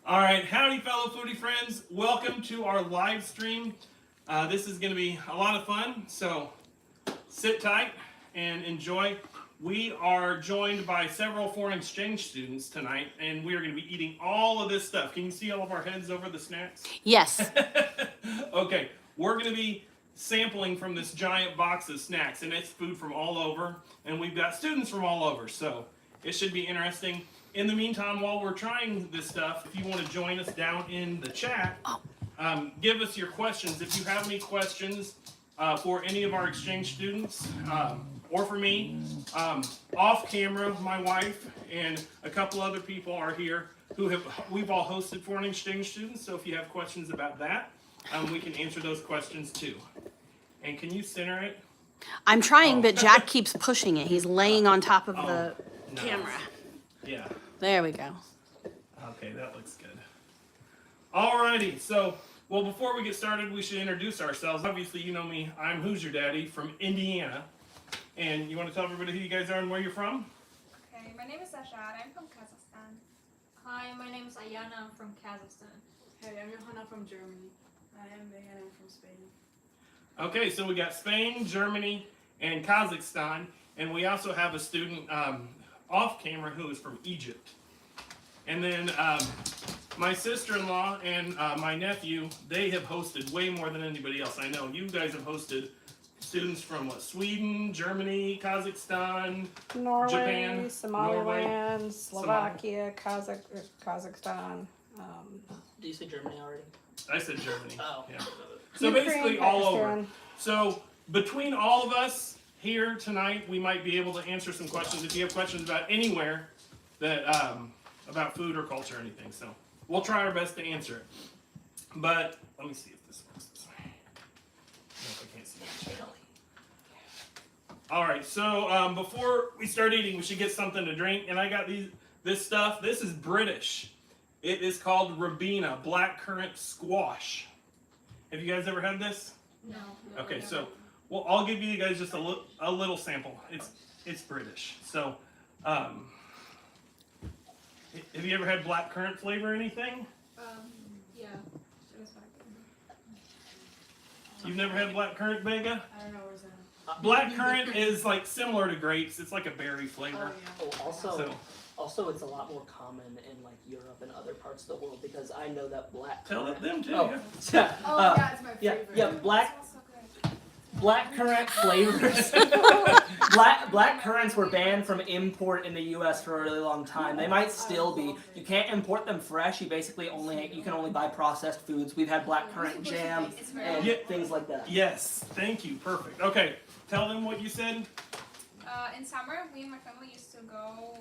All right, howdy fellow foodie friends. Welcome to our live stream. This is going to be a lot of fun, so sit tight and enjoy. We are joined by several foreign exchange students tonight, and we are going to be eating all of this stuff. Can you see all of our heads over the snacks? Yes. Okay, we're going to be sampling from this giant box of snacks, and it's food from all over, and we've got students from all over, so it should be interesting. In the meantime, while we're trying this stuff, if you want to join us down in the chat, give us your questions. If you have any questions for any of our exchange students or for me, off camera, my wife and a couple other people are here we've all hosted foreign exchange students. So if you have questions about that, we can answer those questions too. And can you center it? I'm trying, but Jack keeps pushing it. He's laying on top of the camera. Yeah. There we go. Okay, that looks good. Alrighty, so, well, before we get started, we should introduce ourselves. Obviously, you know me. I'm Hoosier Daddy from Indiana. And you want to tell everybody who you guys are and where you're from? Okay, my name is Ashad. I'm from Kazakhstan. Hi, my name is Ayana. I'm from Kazakhstan. Hey, I'm Johanna from Germany. I am Megan. I'm from Spain. Okay, so we got Spain, Germany, and Kazakhstan. And we also have a student off camera who is from Egypt. And then my sister-in-law and my nephew, they have hosted way more than anybody else I know. You guys have hosted students from what, Sweden, Germany, Kazakhstan, Norway, Japan, Somaliland, Slovakia, Kazakhstan. Do you say Germany already? I said Germany. Oh. Yeah. So Ukraine, basically all over. Pakistan. So between all of us here tonight, we might be able to answer some questions if you have questions about anywhere that about food or culture or anything. So we'll try our best to answer it. But let me see if this works this way. No, I can't see it. All right, so before we start eating, we should get something to drink. And I got this stuff. This is British. It is called Ribena blackcurrant squash. Have you guys ever had this? No. Okay, so well, I'll give you guys just a little sample. It's British. So, have you ever had blackcurrant flavor or anything? Yeah. You've never had blackcurrant, Vega? I don't know where's that. Blackcurrant is like similar to grapes. It's like a berry flavor. Oh, also, So it's a lot more common in like Europe and other parts of the world because I know that black. tell it them too. Oh, Yeah. Yeah, it's my yeah, favorite. yeah, blackcurrant flavors. Black currants were banned from import in the U.S. for a really long time. They might still be. You can't import them fresh. You can only buy processed foods. We've had blackcurrant jam and things like that. Yes. Thank you. Perfect. Okay. Tell them what you said. In summer, me and my family used to go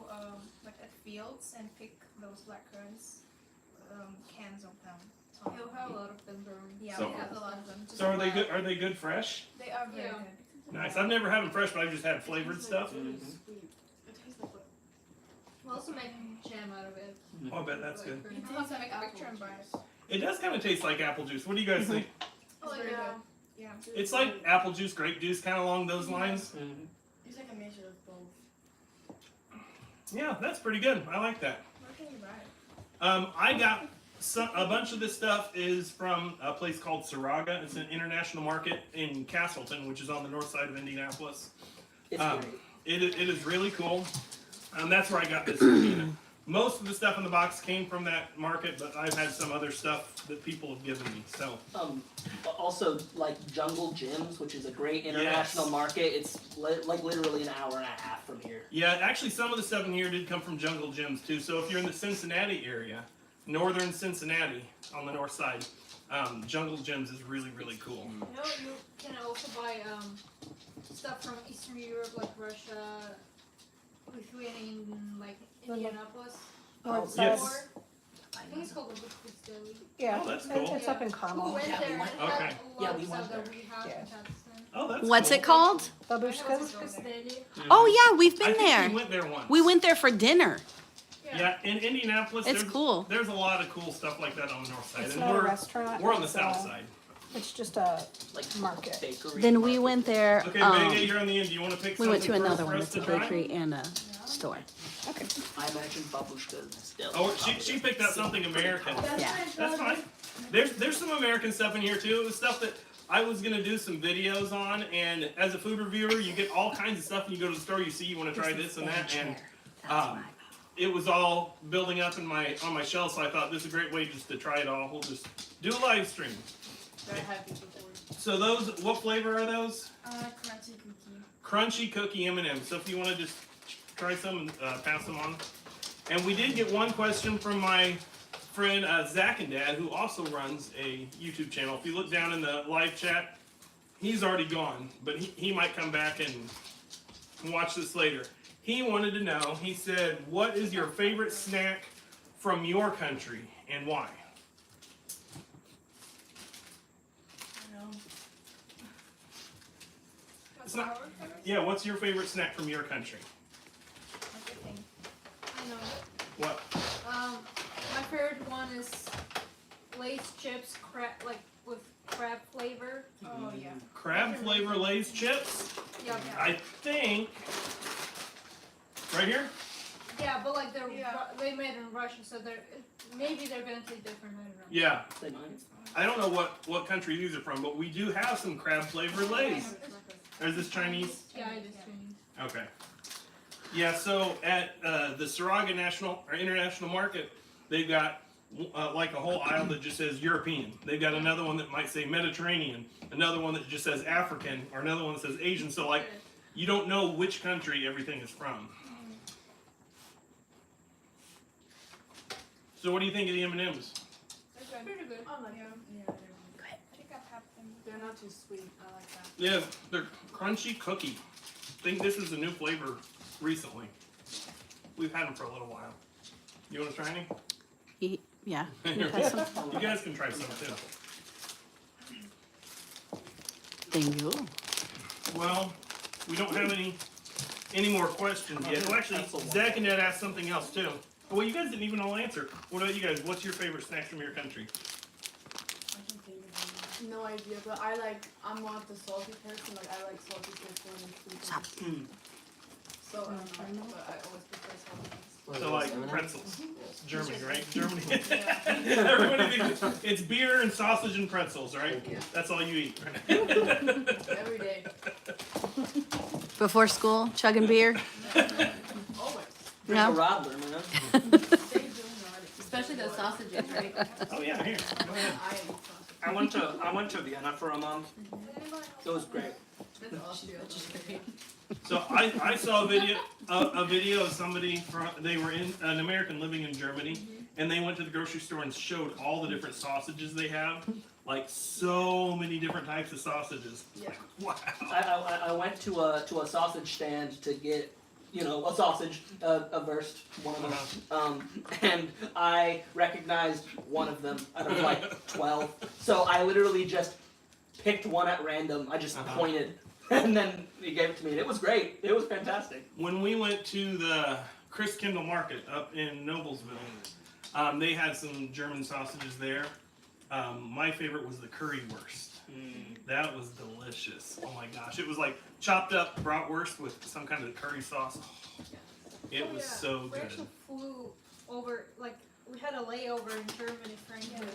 like at fields and pick those blackcurrants, cans of them. So You'll have a lot of them growing. yeah, So- we have a lot of them. Just So are they wild. good? Are they good fresh? They are very Yeah. good. Nice. I've never had them fresh, but I've just had flavored stuff. It tastes like what? We'll also make jam out of it. Oh, I bet that's good. You can also make a picture and buy it. It does kind of taste like apple juice. What do you guys think? Oh, very yeah. good. Yeah. It's like apple juice, grape juice, kind of along those lines. Mhm. It's like a mixture of both. Yeah, that's pretty good. I like that. Where can you buy it? I got a bunch of this stuff is from a place called Saraga. It's an international market in Castleton, which is on the north side of Indianapolis. It's Um, great. it is really cool. That's where I got this. Ribena. Most of the stuff in the box came from that market, but I've had some other stuff that people have given me. So Also, like Jungle Gyms, which is a great international Yes. market. It's like literally an hour and a half from here. yeah, actually some of the stuff in here did come from Jungle Gyms too. So if you're in the Cincinnati area, northern Cincinnati on the north side, Jungle Gyms is really, really cool. You know, you can also buy stuff from Eastern Europe, like Russia, Lithuania, like Indianapolis. North Yes. side. Or, I think it's called the Daddy. Yeah, Oh, that's it- cool. it's up in We Carmel. went Yeah, there we and went- had Okay. a lot we of stuff went that we have Yeah. in Kazakhstan. Oh, that's What's cool. it called? Babushkas. Daddy. Oh yeah, we've I been think there. we went there once. We went there for dinner. Yeah, in Indianapolis, It's cool. There's a lot of cool stuff like that on the north side, It's and not a we're restaurant. on the it's, south side. It's just a Like market. bakery. Then we market. went there. Okay, Vega, you're on the end. Do you want to pick We went to something another first one. for us It's a to try? bakery and a store. Okay. I imagine babushkas still. Oh, she picked out something American. Yeah. That's fine. There's some American stuff in here too. It was stuff that I was gonna do some videos on, and as a food reviewer, you get all kinds of stuff. And you go to the store, you see, you want to try this and that, and it was all building up in on my shelf. So I thought this is a great way just to try it all. We'll just do a live stream. Very happy before. So those, what flavor are those? Crunchy cookie. Crunchy cookie M&M. So if you want to just try some and pass them on. And we did get one question from my friend Zach and Dad, who also runs a YouTube channel. If you look down in the live chat, he's already gone, but he might come back and watch this later. He wanted to know, he said, what is your favorite snack from your country and why? What's It's not- our favorite? Yeah, what's your favorite snack from your country? Everything. I know. What? My favorite one is Lay's chips, like with crab flavor. Oh yeah. Crab flavor Lay's chips? Yeah, I think, right here? yeah, but like Yeah. they made it in Russia, so maybe they're gonna taste different. I don't know. Yeah. Say mine. I don't know what country these are from, but we do have some crab flavor Lay's. Or is this Chinese? Yeah, it is Chinese. Okay. Yeah, so at the Saraga National or International Market, they've got like a whole aisle that just says European. They've got another one that might say Mediterranean, another one that just says African, or another one that says Asian. So like, you don't know which country everything is from. So what do you think of the M&Ms? They're Pretty good. I like Yeah. them. Yeah, I think I've had them. they're not too sweet. I like that. Yeah, they're crunchy cookie. I think this is a new flavor recently. We've had them for a little while. You want to try any? Yeah. You Have some. guys can try some too. Thank you. Well, we don't have any more questions yet. Well, actually, Zach and Dad asked something else too. Well, you guys didn't even all answer. What about you guys? What's your favorite snacks from your country? I can think of them. No idea, but I'm not the salty person. Like I like salty chips more than sweet Stop. ones. So I don't know, but I always prefer salty ones. So like pretzels. Germany, right? Germany. Yeah. Everybody thinks it's beer and sausage and pretzels, right? Yeah. That's all you eat. Every day. Before school, chugging beer. Always. Drink a No. Radler, man. Especially the sausages, right? Oh yeah, here. Go ahead. I eat sausage. I went to Vienna for a month. It was great. That's Austria. So I saw a video of somebody they were an American living in Germany, and they went to the grocery store and showed all the different sausages they have, like so many different types of sausages. Yeah. Wow. I went to a sausage stand to get, a sausage, a Wurst, one of them. And I recognized one of them out of like 12. So I literally just picked one at random. I just pointed, and then he gave it to me. And it was great. It was fantastic. When we went to the Chris Kendall Market up in Noblesville, they had some German sausages there. My favorite was the currywurst. That was delicious. Oh my gosh. It was like chopped up bratwurst with some kind of curry sauce. It was so We good. actually flew over, like, we had a layover in Germany, Frankfurt.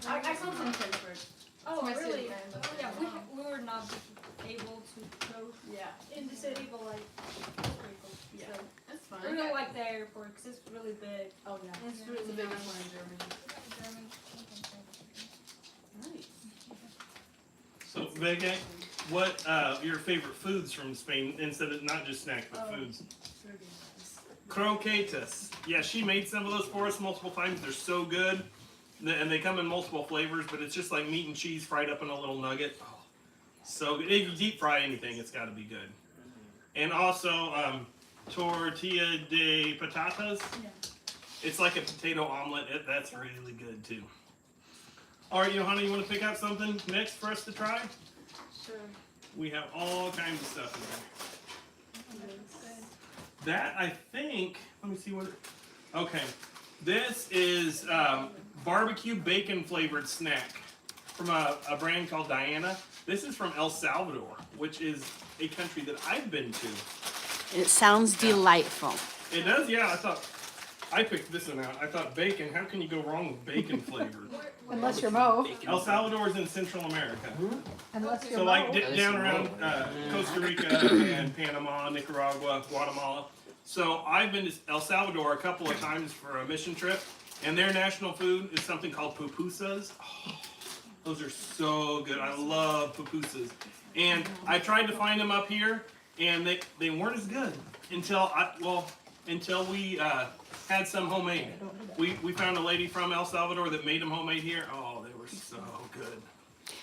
I come from Frankfurt. Oh, my really? city, kind of. Yeah, we were not able to go Yeah. in the city, but like, it's pretty cool. Yeah. So, That's fine. we really like the airport because it's really big. Oh yeah. It's It's really the biggest nice. one in Germany. German. Nice. So Vega, what your favorite foods from Spain instead of not just snacks but foods? Croquetas. Yeah, she made some of those for us multiple times. They're so good. And they come in multiple flavors, but it's just like meat and cheese fried up in a little nugget. Oh, so good. If you deep fry anything, it's got to be good. And also tortilla de patatas. Yeah. It's like a potato omelet. That's really good too. All right, Johanna, you want to pick out something next for us to try? Sure. We have all kinds of stuff in there. That, I think, let me see what, okay. This is barbecue bacon flavored snack from a brand called Diana. This is from El Salvador, which is a country that I've been to. It sounds delightful. It does, yeah. I picked this one out. I thought bacon. How can you go wrong with bacon flavor? Unless you're Mo. El Salvador is in Central America. Unless you're So Mo. like down around Costa Rica and Panama, Nicaragua, Guatemala. So I've been to El Salvador a couple of times for a mission trip, and their national food is something called pupusas. Oh, those are so good. I love pupusas. And I tried to find them up here, and they weren't as good until we had some homemade. We found a lady from El Salvador that made them homemade here. Oh, they were so good.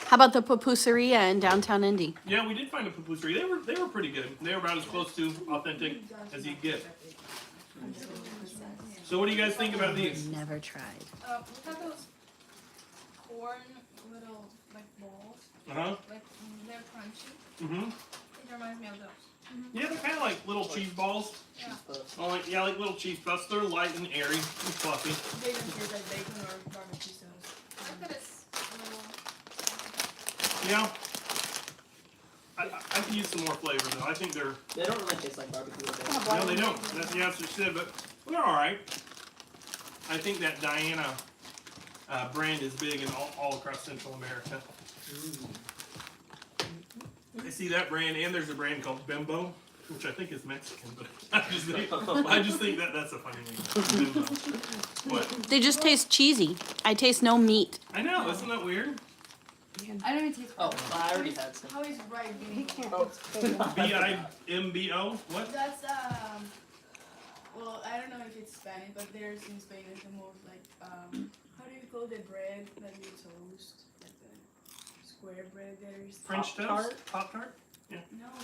How about the pupuseria in downtown Indy? Yeah, we did find a pupuserie. They were pretty good. They were about as close to authentic as you get. So what do you guys think about these? Never tried. We have those corn little like balls. Uh-huh. Like they're crunchy. Mm-hmm. It reminds me of those. Yeah, they're kind of like little cheese balls. Yeah. Oh, like little cheese puffs. They're light and airy and fluffy. They don't taste like bacon or barbecue sauce. Look at this little. Yeah. I could use some more flavor though. I think they're They don't really taste like barbecue. do they? no, they don't. That's what she said, but they're all right. I think that Diana brand is big in all across Central America. I see that brand, and there's a brand called Bimbo, which I think is Mexican, but I just think that's a funny name. Bimbo. What? They just taste cheesy. I taste no meat. I know, isn't that weird? I don't even taste. Oh, I already had some. How is ripe He being? can't. Oh. Bimbo? What? That's well, I don't know if it's Spanish, but there's in Spain it's the most like how do you call the bread that you toast? Like the square bread there's French Pop-Tart? toast? Pop-Tart? no.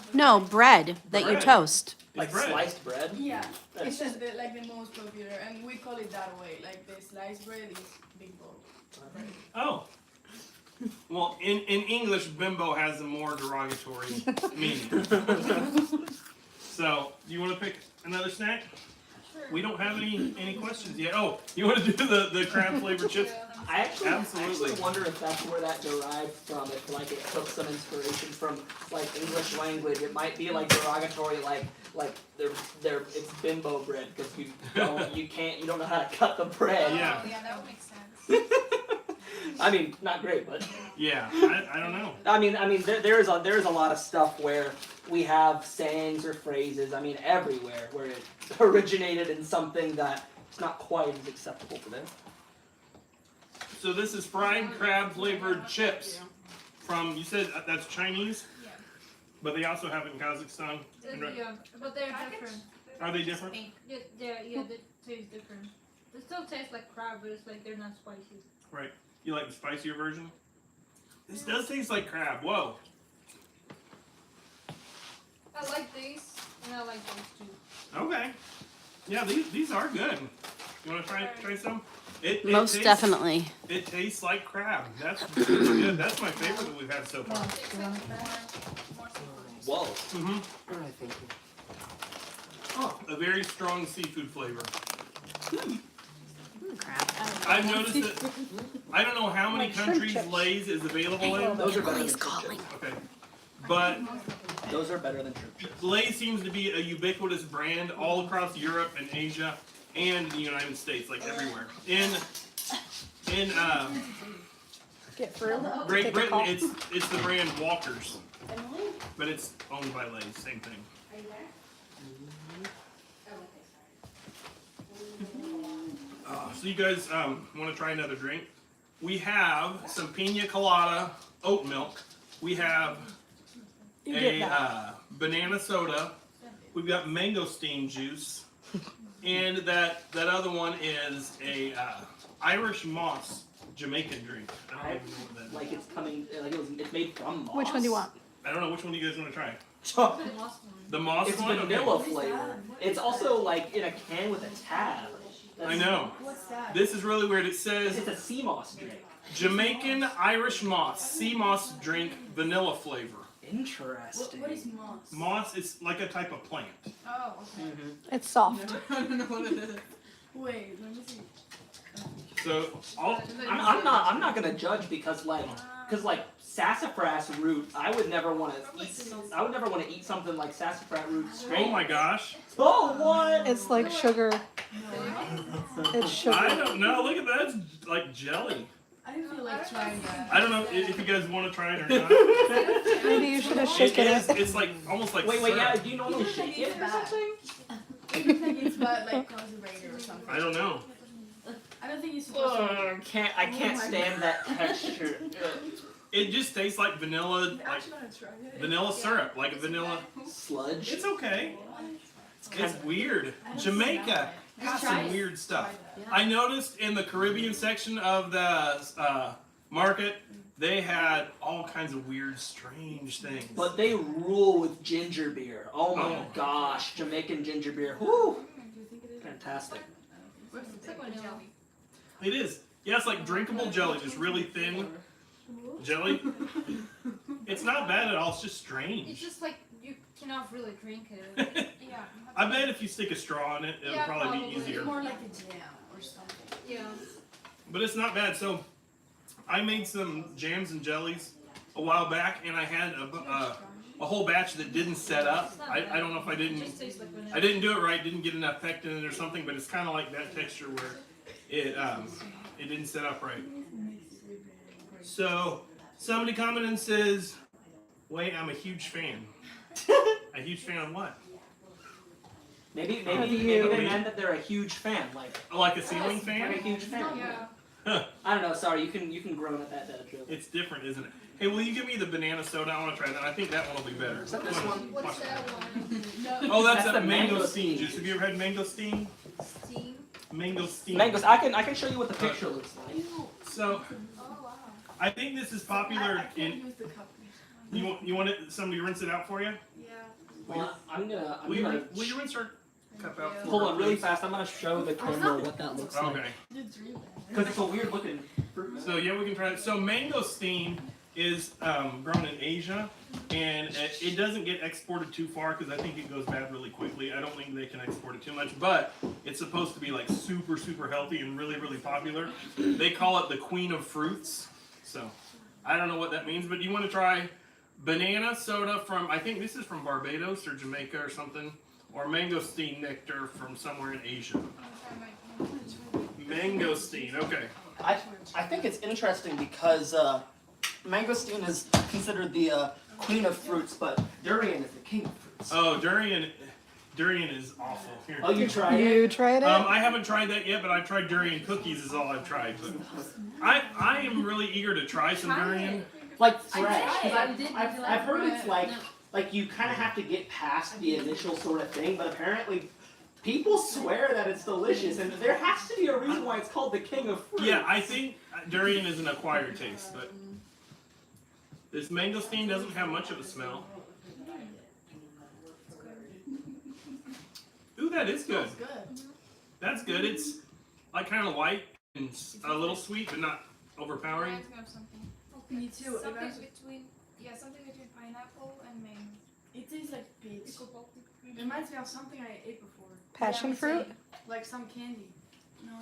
But No, bread that you Bread. toast. Like bread. sliced bread. Yeah, That's- it's just like the most popular, and we call it that way. Like the sliced bread is big bowl. Oh. Well, in English, bimbo has a more derogatory meaning. So, do you want to pick another snack? Sure. We don't have any questions yet. Oh, you want to do the crab flavored chips? I actually Absolutely. wonder if that's where that derived from. If like it took some inspiration from like English language, it might be like derogatory, like they're it's bimbo bread because you don't know how to cut the bread. Yeah. Oh, yeah, that would make sense. I mean, not great, but Yeah, I don't know. I mean, there's a lot of stuff where we have sayings or phrases. I mean, everywhere where it originated in something that it's not quite as acceptable to them. So this is fried crab flavored chips from, you said that's Chinese, Yeah. but they also have it in Kazakhstan. Yeah, but they're different. Are they different? Pink. Yeah, they taste different. They still taste like crab, but it's like they're not spicy. Right. You like the spicier version? This does taste like crab. Whoa. I like these, and I like those too. Okay. Yeah, these are good. You want to try some? It Most tastes, definitely. It tastes like crab. That's really good. That's my favorite that we've had so far. It's like more seafood. Whoa. Mm-hmm. All right, thank you. Oh, a very strong seafood flavor. Crap. I've noticed that. I don't know how many Like shrimp countries chips. Lay's is available in. Those are better than Emily's shrimp calling. chips. Okay. But Those are better than shrimp chips. Lay's seems to be a ubiquitous brand all across Europe and Asia and the United States, like everywhere. In Get through. Great Take a Britain, call. it's the brand Walker's, but it's owned by Lay's. Same thing. So you guys want to try another drink? We have some pina colada oat milk. We have You get a that. banana soda. We've got mangosteen juice, and that other one is a Irish moss Jamaican drink. I don't even know what that is. Like it's coming, like it's made from moss. Which one do you want? I don't know which one do you guys want to try. The last one. The moss It's one. vanilla Okay. flavor. It's also like in a can with a tab. I know. What's that? This is really weird. It says It's a sea moss drink. Jamaican Irish moss sea moss drink vanilla flavor. Interesting. What is moss? Moss is like a type of plant. Oh, okay. It's soft. I don't know what it is. Wait, let me see. So all I'm not gonna judge because like sassafras root. I would never want to eat. I would never want to eat something like sassafras root straight. Oh my gosh. Oh, what? It's like sugar. It's I sugar. don't know. Look at that. It's like jelly. I don't feel like trying that. I don't know if you guys want to try it or not. Maybe you should have shaken It is. it. It's like almost like Wait, syrup. yeah. Do you normally shake it or something? I don't think it's bad, like conservator or something. I don't know. I don't think it's supposed to I can't stand that texture. It just tastes like vanilla, like actually want to try it. vanilla syrup, like a vanilla. Sludge. It's okay. It's weird. Jamaica has some weird stuff. I noticed in the Caribbean section of the market, they had all kinds of weird, strange things. But they rule with ginger beer. Oh my Oh. gosh, Jamaican ginger beer. Whoo! Fantastic. It's like vanilla. It is. Yeah, it's like drinkable jelly, just really thin jelly. It's not bad at all. It's just It's strange. just like you cannot really drink it. Yeah. I bet if you stick a straw in it, it'll Yeah, probably be probably. easier. It's more like a jam or something. Yeah. But it's not bad. So I made some jams and jellies a while back, and I had a whole batch that didn't set up. I don't know if I It didn't. just tastes like vanilla. I didn't do it right. Didn't get enough pectin in it or something. But it's kind of like that texture where it didn't set up right. So somebody commented and says, "Wait, I'm a huge fan." A huge fan of what? Maybe Have maybe you- they meant that they're a huge fan, like Like a ceiling like a fan? huge fan. Yeah. I don't know. Sorry, you can groan at that, Joe. It's different, isn't it? Hey, will you give me the banana soda? I want to try that. I think that one will be better. Is that this one? What's that one? Oh, that's That's a the mango mango steam steam. juice. Have you ever had mango steam? Steam. Mango steam. Mangoes. I can show you what the picture looks like. So Oh wow. I think this is popular I can't in. use the cup. You want it, somebody to rinse it out for you? Yeah. Well, I'm gonna. Will you rinse our cup out? for Hold her, on, really please? fast. I'm gonna show the camera what that looks like. Okay. Because it's a weird looking fruit. So yeah, we can try it. So mango steam is grown in Asia, and it doesn't get exported too far because I think it goes bad really quickly. I don't think they can export it too much, but it's supposed to be like super, super healthy and really, really popular. They call it the queen of fruits. So I don't know what that means, but you want to try banana soda from, I think this is from Barbados or Jamaica or something, or mangosteen nectar from somewhere in Asia. Mangosteen, okay. I think it's interesting because mangosteen is considered the queen of fruits, but durian is the king of fruits. Oh, durian is awful. Here. Oh, you tried it? You tried it? I haven't tried that yet, but I've tried durian cookies is all I've tried. But I am really eager to try some durian. Like fresh. tried 'Cause it. I've heard it's like you kind of have to get past the initial sort of thing, but apparently people swear that it's delicious, and there has to be a reason why it's called the king of fruits. Yeah, I think durian is an acquired taste, but this mangosteen doesn't have much of a smell. Ooh, that is good. It's good. That's good. It's like kind of light and a little sweet, but not overpowering. Reminds me of something. Me too. It Something actually- between something between pineapple and mango. It tastes like peach. It reminds me of something I ate before. Passion fruit? Like some candy. No,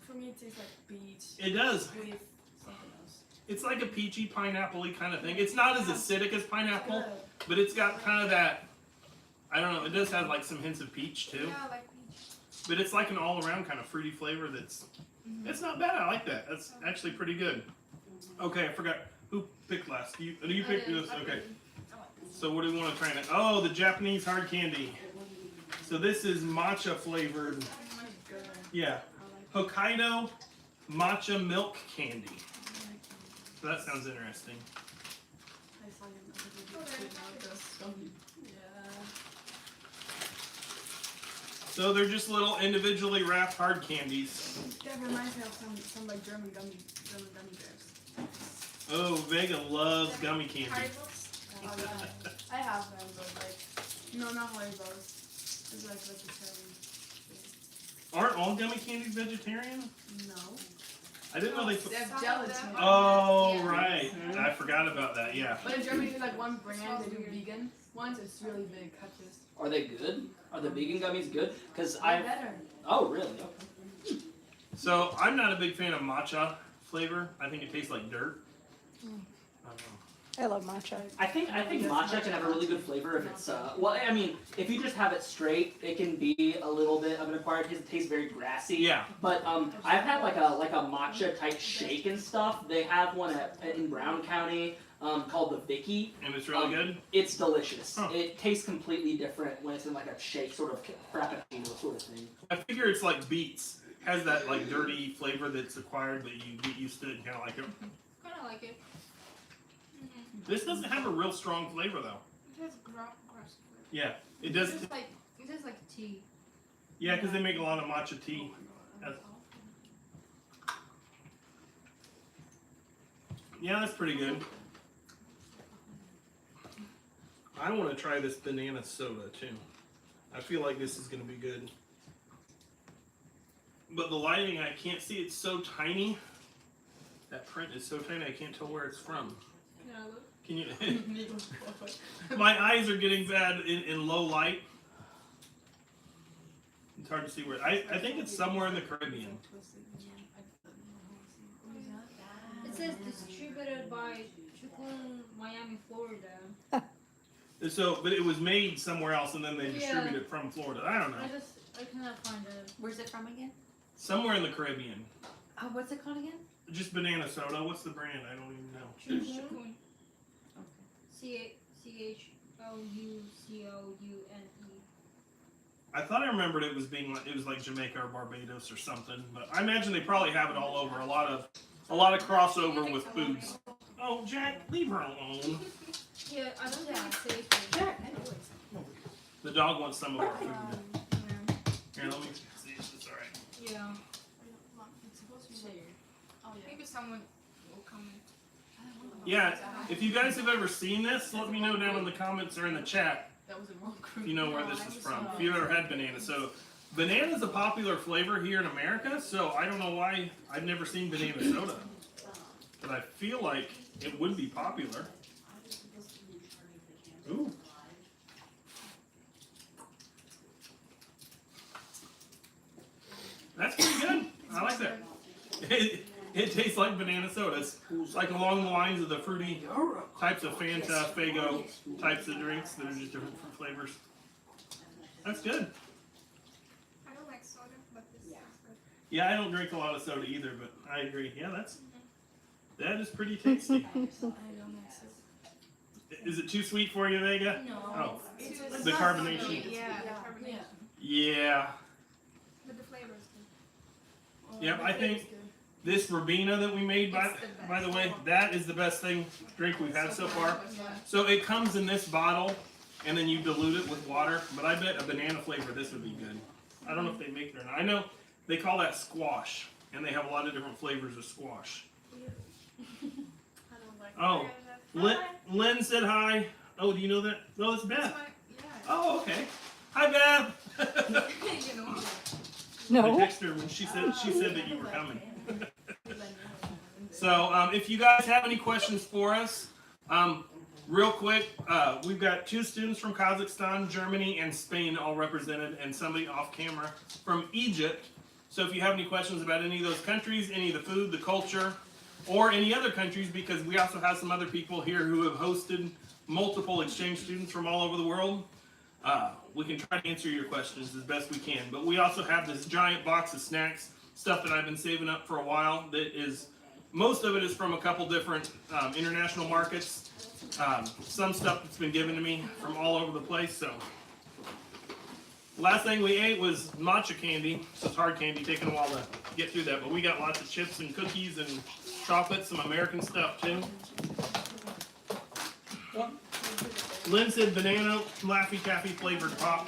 for me it tastes like peach It does. with something else. It's like a peachy, pineapple-y kind of thing. It's not as acidic as pineapple, Good. but it's got kind of that. I don't know. It does have like some hints of peach too, Yeah, like peach. but it's like an all-around kind of fruity flavor. It's not bad. I like that. That's actually pretty good. Okay, I forgot who picked last. Do you pick this? Okay. So what do we want to try next? Oh, the Japanese hard candy. So this is matcha flavored. Yeah, Hokkaido matcha milk candy. So that sounds interesting. I saw him. So they're just little individually wrapped hard candies. That reminds me of some like German gummy bears. Oh, Vega loves gummy candy. Haribos. I have them, but like no, not Haribos. It's like vegetarian. Aren't all gummy candies vegetarian? No. I didn't know they put. They have Some of gelatin. them Oh, Yeah. right. I forgot about that. Yeah. But in Germany, there's like one brand they do vegan ones. It's really big catches. Are they good? Are the vegan gummies good? Because They're I. better. Oh, really? Okay. So I'm not a big fan of matcha flavor. I think it tastes like dirt. I love matcha. I think matcha can have a really good flavor if it's well, I mean, if you just have it straight, it can be a little bit of an acquired taste. It tastes very grassy. Yeah. But I've had like a matcha type shake and stuff. They have one in Brown County called the Vicky. And it's really good? It's delicious. Huh. It tastes completely different when it's in like a shake sort of frappuccino sort of thing. I figure it's like beets. Has that like dirty flavor that's acquired that you get used to and kind of like it. Kind of like it. This doesn't have a real strong flavor though. It has grass flavor. Yeah, it does. It tastes like tea. Yeah, because they make a lot of matcha tea. Yeah, that's pretty good. I want to try this banana soda too. I feel like this is going to be good. But the lighting, I can't see. It's so tiny. That print is so tiny, I can't tell where it's from. Can I look? Can you? My eyes are getting bad in low light. It's hard to see where. I think it's somewhere in the Caribbean. It says distributed by Chukun, Miami, Florida. So, but it was made somewhere else, and then they distributed it from Florida. I don't know. I cannot find it. Where's it from again? Somewhere in the Caribbean. Oh, what's it called again? Just banana soda. What's the brand? I don't even know. Chukun. CHLUCOUNE. I thought I remembered it was like Jamaica or Barbados or something, but I imagine they probably have it all over. A lot of crossover with foods. Oh, Jack, leave her alone. Yeah, I don't think it's safe. The dog wants some of our food. Yeah. Here, let me see if it's all right. Yeah. It's supposed to be layered. Oh yeah. Maybe someone will come in. Yeah, if you guys have ever seen this, let me know down in the comments or in the chat That was the wrong group. if you know where this is from. If you've ever had banana. So, banana is a popular flavor here in America, so I don't know why I've never seen banana soda. But I feel like it would be popular. Ooh. That's pretty good. I like that. It tastes like banana soda. It's like along the lines of the fruity types of Fanta, Faygo types of drinks that are just different flavors. That's good. I don't like soda, but this is good. Yeah, I don't drink a lot of soda either, but I agree. Yeah, that is pretty tasty. I don't like this. Is it too sweet for you, Vega? No. Oh, It's the not carbonation. sweet. Yeah, the carbonation. yeah. But the flavor is good. Yep, I think this Ribena that we made, by the way, that is the best drink we've had so far. So it comes in this bottle, and then you dilute it with water. But I bet a banana flavor, this would be good. I don't know if they make it or not. I know they call that squash, and they have a lot of different flavors of squash. I don't like Oh, Lynn said hi. Oh, do you know that? No, it's Beth. Oh, okay. Hi, Beth. You know. I No. texted her when she said that you were coming. So, if you guys have any questions for us, real quick, we've got 2 students from Kazakhstan, Germany, and Spain all represented, and somebody off camera from Egypt. So if you have any questions about any of those countries, any of the food, the culture, or any other countries, because we also have some other people here who have hosted multiple exchange students from all over the world, we can try to answer your questions as best we can. But we also have this giant box of snacks, stuff that I've been saving up for a while, that is, most of it is from a couple different international markets. Some stuff that's been given to me from all over the place. So, last thing we ate was matcha candy. So it's hard candy, taking a while to get through that. But we got lots of chips and cookies and chocolate, some American stuff too. Lynn said banana Laffy Taffy flavored pop.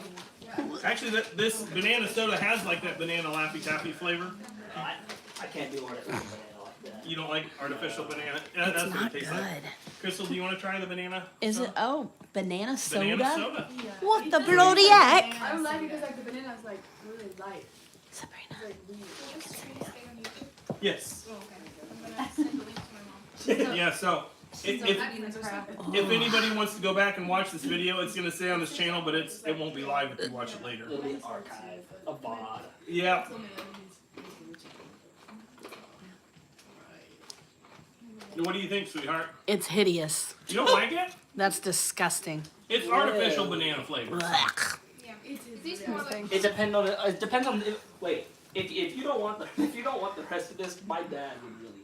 Actually, this banana soda has like that banana Laffy Taffy flavor. I can't do artificial banana like that. You don't like artificial banana? Yeah, It's that's what not it tastes good. like. Crystal, do you want to try the banana? Is it? soda? Oh, banana soda. Banana soda. What the bloody heck? I don't like it because like the banana is like really light. Sabrina. It's like weird. Will this stream stay on YouTube? Yes. Oh, okay. I'm gonna send the link to my mom. Yeah. So if anybody wants to go back and watch this video, it's gonna stay on this channel, but it won't be live if you watch it later. It'll be an archive, a VOD. Yeah. What do you think, sweetheart? It's hideous. You don't like it? That's disgusting. It's artificial banana flavor. Blech. Yeah. It It tastes more like It depends on it depends on wait. If you don't want the the rest of this, my dad would really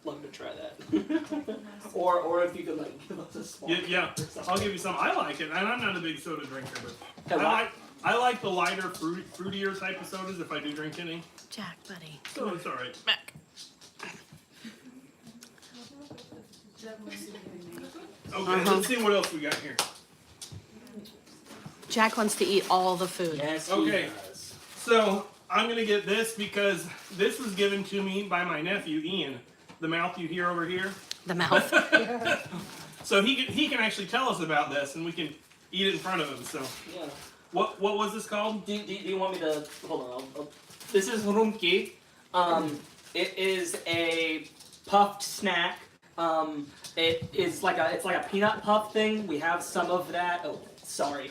love to try that. or if you could like give us a small. Yeah, I'll give you some. I like it, and I'm not a big soda drinker, but Okay, I like the lighter, fruitier type of sodas if I do drink any. Jack, buddy. So it's all right. Back. Okay, let's see what else we got here. Jack wants to eat all the food. Yes, he Okay. does. So I'm gonna get this because this was given to me by my nephew Ian. The mouth you hear over here. The mouth. So he can actually tell us about this, and we can eat it in front of him. So Yeah. what was this called? Do you want me to hold on? This is rumki. It is a puffed snack. It's like a peanut puff thing. We have some of that. Oh, sorry.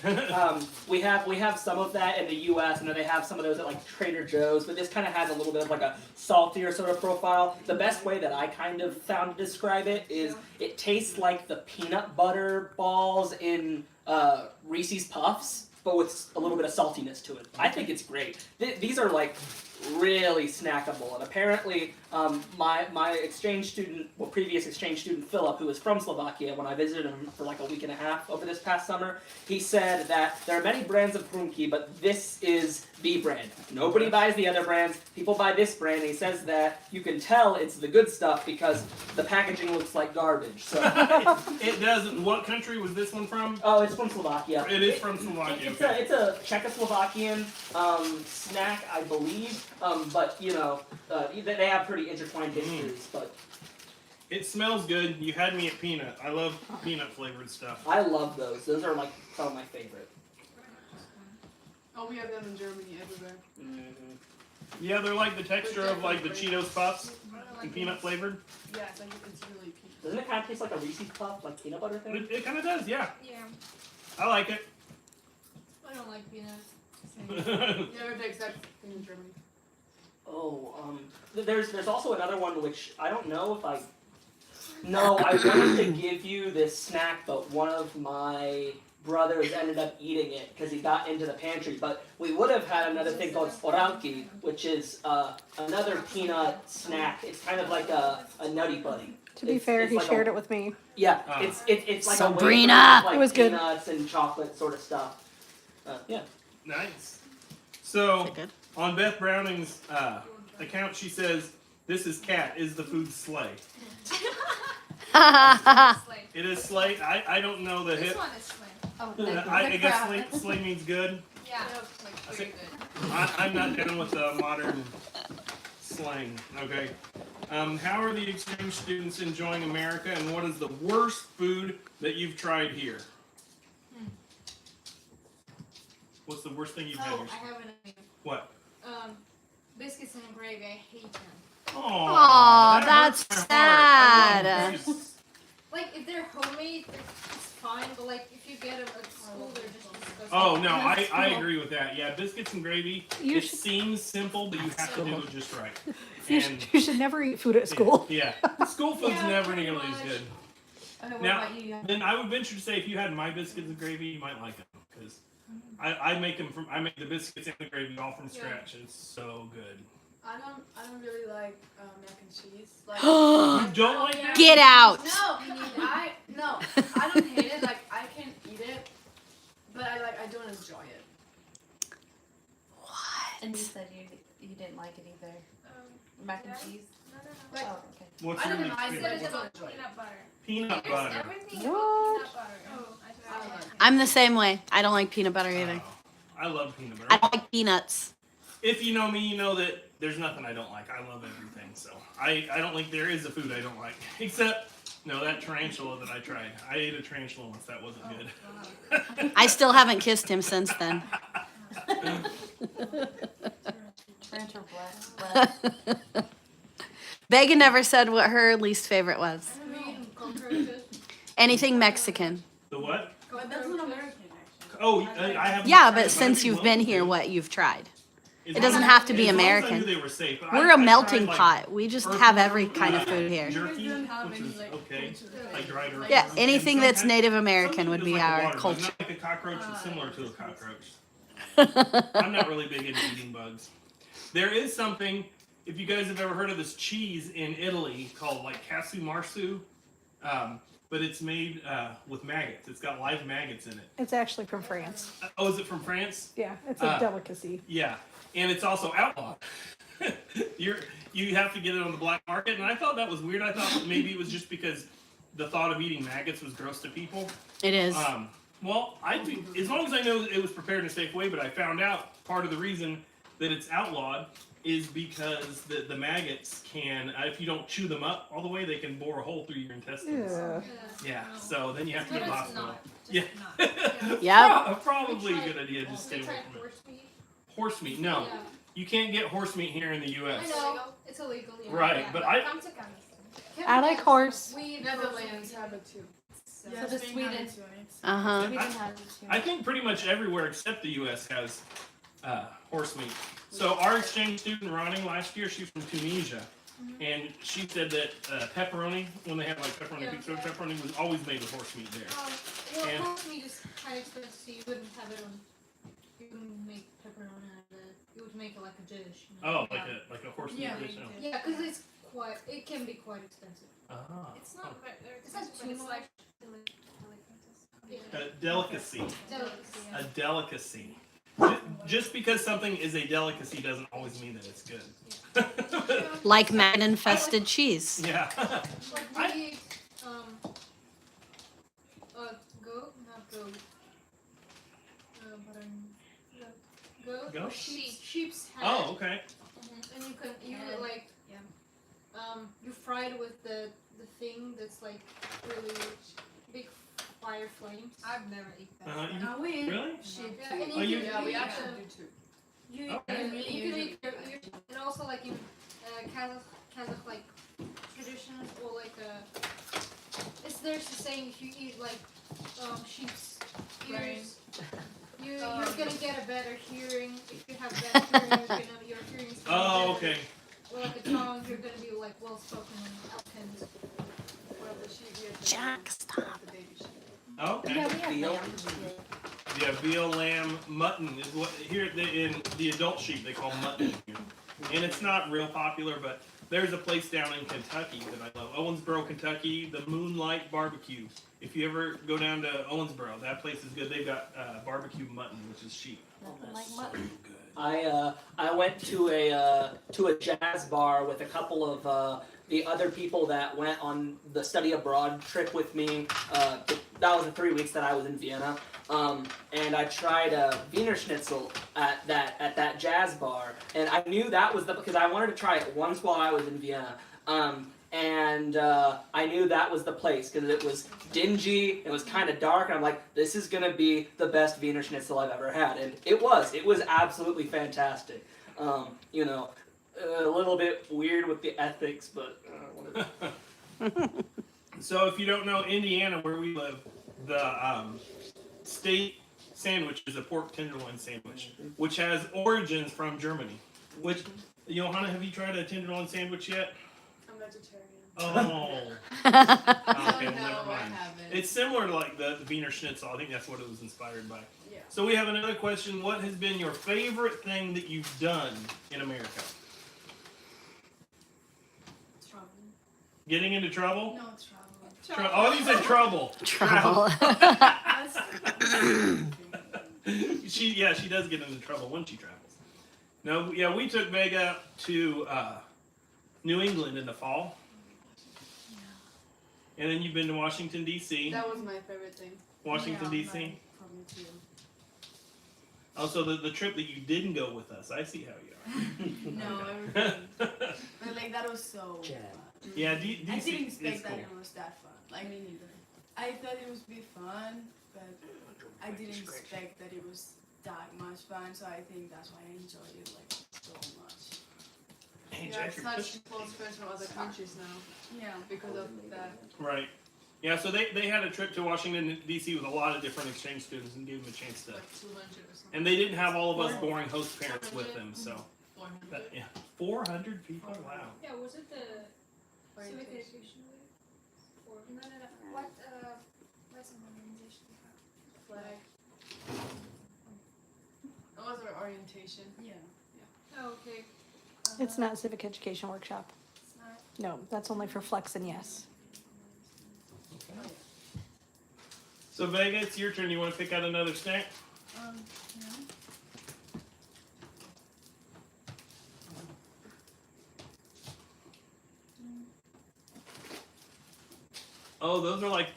We have some of that in the U.S. and then they have some of those at like Trader Joe's. But this kind of has a little bit of like a saltier sort of profile. The best way that I kind of found to describe it is it tastes like the peanut butter balls in Reese's Puffs, but with a little bit of saltiness to it. I think it's great. These are like really snackable, and apparently my exchange student, well, previous exchange student Philip, who is from Slovakia, when I visited him for like a week and a half over this past summer, he said that there are many brands of hrumki, but this is the brand. Nobody buys the other brands. People buy this brand. And he says that you can tell it's the good stuff because the packaging looks like garbage. So It does. What country was this one from? oh, it's from Slovakia. It is from Slovakia. It's a Czechoslovakian snack, I believe, but you know they have pretty intertwined histories. But It smells good. You had me at peanut. I love peanut flavored stuff. I love those. Those are like some of my favorite. Oh, we have them in Germany everywhere. Yeah, they're like the texture of like the Cheetos Puffs and peanut flavored. Yeah, it's like it's really peanut. Doesn't it kind of taste like a Reese's Puff, like peanut butter thing? It kind of does, yeah. yeah. I like it. I don't like peanuts. Yeah, we have the exact thing in Germany. Oh, there's also another one which I don't know if I. No, I wanted to give you this snack, but one of my brothers ended up eating it because he got into the pantry. But we would have had another thing called sporanki, which is another peanut snack. It's kind of like a nutty buddy. To be It's- fair, it's he like shared a, it with me. Yeah, Ah. it's like Sabrina! a wafer with, like It was good. peanuts and chocolate sort of stuff. Yeah. Nice. So, Good. on Beth Browning's account, she says, "This is cat. Is the food slay?" Slay. It is slay. I don't know the This hit. one is slay. Oh, I guess slay means good. Yeah. like I pretty think- good. I'm not down with the modern slang. Okay. How are the exchange students enjoying America, and what is the worst food that you've tried here? What's the worst thing you've had Oh, here? I have an idea. What? Biscuits and gravy. I hate them. Aw, that that's hurts my heart. I love sad. biscuits. Like if they're homemade, it's fine. But like if you get them at school, they're just disgusting. Oh no, I agree with that. Yeah, biscuits and gravy. You It should- seems simple, but you have to do it just right. You And you should never eat food at school. yeah, school food's Yeah, never pretty nearly as much. good. Okay, what Now, about you? then I would venture to say if you had my biscuits and gravy, you might like them because I make them from I make the biscuits and the gravy all from scratch. It's so good. I don't really like mac and cheese. Like, You don't like that? Get out. No, I don't hate it. Like I can eat it, but I don't enjoy it. What? And you said you didn't like it either. Mac and did I? cheese? No. Like, Oh, okay. What's I your don't know, I favorite? said It's it's one? about enjoy it. peanut butter. Peanut There's butter. everything What? about peanut butter. Oh, I I don't like like it. I'm the same way. I don't like peanut butter either. Oh, I love peanut butter. I don't like peanuts. If you know me, you know that there's nothing I don't like. I love everything. So I don't think there is a food I don't like. Except, no, that tarantula that I tried. I ate a tarantula once. That wasn't good. I still haven't kissed him since then. Tarantula breath. Megan never said what her least favorite was. I mean, cockroaches. Anything Mexican. The what? But that's not American actually. Oh, I have. Yeah, tried but it, since I'd be you've willing been here, to. what you've tried. It doesn't have to be as long as I knew American. they were safe. But We're I a tried, melting like, pot. We just earthworm, have every kind of food here. Jerky, Doesn't have which any, was like, okay. culture. Like dried earthworms. Yeah, and anything that's sometimes- Native American would sometimes be it was like a our water bug, culture. Not like a cockroach, it's similar to a cockroach. I'm not really big into eating bugs. There is something, if you guys have ever heard of this cheese in Italy called like casu marzu, but it's made with maggots. It's got live maggots in it. It's actually from France. Oh, is it from France? Yeah, it's a delicacy. Yeah, and it's also outlawed. You have to get it on the black market, and I thought that was weird. I thought maybe it was just because the thought of eating maggots was gross to people. It is. Well, I think as long as I know it was prepared in a safe way, but I found out part of the reason that it's outlawed is because the maggots can, if you don't chew them up all the way, they can bore a hole through your intestines. Yeah. Yeah, so then you have to go to the hospital. Not. Yeah. Yep. Probably a good idea. Just stay We away tried from it. horse meat. Horse meat, no. Yeah. You can't get horse meat here in the U.S. I know. It's illegal. Yeah. Right, Yeah. but I Come to Kazakhstan. I like horse. We Netherlands have it too. So the Spain had Sweden- it too, and it's- Uh-huh. We didn't have it too. I think pretty much everywhere except the U.S. has horse meat. So our exchange student Ronnie last year, she's from Tunisia, and she said that pepperoni, when they have like pepperoni pizza, pepperoni was always made with horse meat there. Well, And- horse meat is kind of expensive, so you wouldn't have it on. You wouldn't make pepperoni out of it. You would make it like a dish. You know? Oh, like a horse meat Yeah, dish. we Oh. did. Yeah, because it's quite. It can be quite expensive. Ah. It's not very It's not expensive, but too it's much. like Yeah. A delicacy. Delicacy. Yeah. A delicacy. Just because something is a delicacy doesn't always mean that it's good. Like maggot-infested cheese. Yeah. Like we eat goat, not goat. But goat. Goat? Sheep's head. Oh, okay. And you Head. like Yeah. you fry it with the thing that's like really big fire flames. I've never eaten that. You- Are we? really? Sheep Yeah, too. and Oh, you you- can, Yeah, you we eat actually the- do too. You, Okay. and Really you can usually- eat and also like in Kazakh like traditions or like there's the saying if you eat like sheep's ears, you're gonna get a better hearing. If you have better hearing, your hearing is gonna Oh, be better. okay. Or like a tongue, you're gonna be like well spoken and eloquent. Well, the sheep, yeah, the- Jack, stop. the baby sheep. Okay. Yeah, we have Veal. lambs. Yeah, veal, lamb, mutton is what here in the adult sheep they call mutton here. And it's not real popular, but there's a place down in Kentucky that I love, Owensboro, Kentucky, the Moonlight Barbecue. If you ever go down to Owensboro, that place is good. They've got barbecue mutton, which is sheep. Nothing like So mutton. good. I went to a jazz bar with a couple of the other people that went on the study abroad trip with me. That was the 3 weeks that I was in Vienna, and I tried a Wiener Schnitzel at that jazz bar, and I knew that was because I wanted to try it once while I was in Vienna. And I knew that was the place because it was dingy, it was kind of dark, and I'm like, this is gonna be the best Wiener Schnitzel I've ever had, and it was absolutely fantastic. You know, a little bit weird with the ethics, but So if you don't know Indiana, where we live, the state sandwich is a pork tenderloin sandwich, which has origins from Germany. Which, Johanna, have you tried a tenderloin sandwich yet? I'm vegetarian. Oh. Okay, No, never I mind. haven't. It's similar to like the Wiener Schnitzel. I think that's what it was inspired by. Yeah. So we have another question. What has been your favorite thing that you've done in America? Trouble. Getting into trouble? No trouble. Oh, you said trouble. Trouble. That's She does get into trouble when she travels. No, yeah, we took Vega to New England in the fall. And then you've been to Washington, D.C. That was my favorite thing. Washington, Yeah, D.C. Probably too. Also, the trip that you didn't go with us. I see how you No, everything. But like that was so Jazz. fun. Yeah, I DC didn't is expect that cool. it was that fun. Like me neither. I thought it would be fun, but I didn't expect that it was that much fun. So I think that's why I enjoyed it like so much. Hey, Yeah, Jack, it's you're not pushing- close friends from other countries now Yeah. because of that. Right. Yeah, so they had a trip to Washington D.C. with a lot of different exchange students and gave them a chance to. Like 200 or something. And they didn't have all of us boring host parents with them, so. 400. But, yeah, 400 people. Wow. Yeah, was it the civic Orientation. education week? Or no. What's an organization? Flag. That was our orientation. Yeah. Oh, okay. It's not civic education workshop. It's not. No, that's only for Flex and Yes. So Vega, it's your turn. You want to pick out another snack? Yeah. Oh, those are like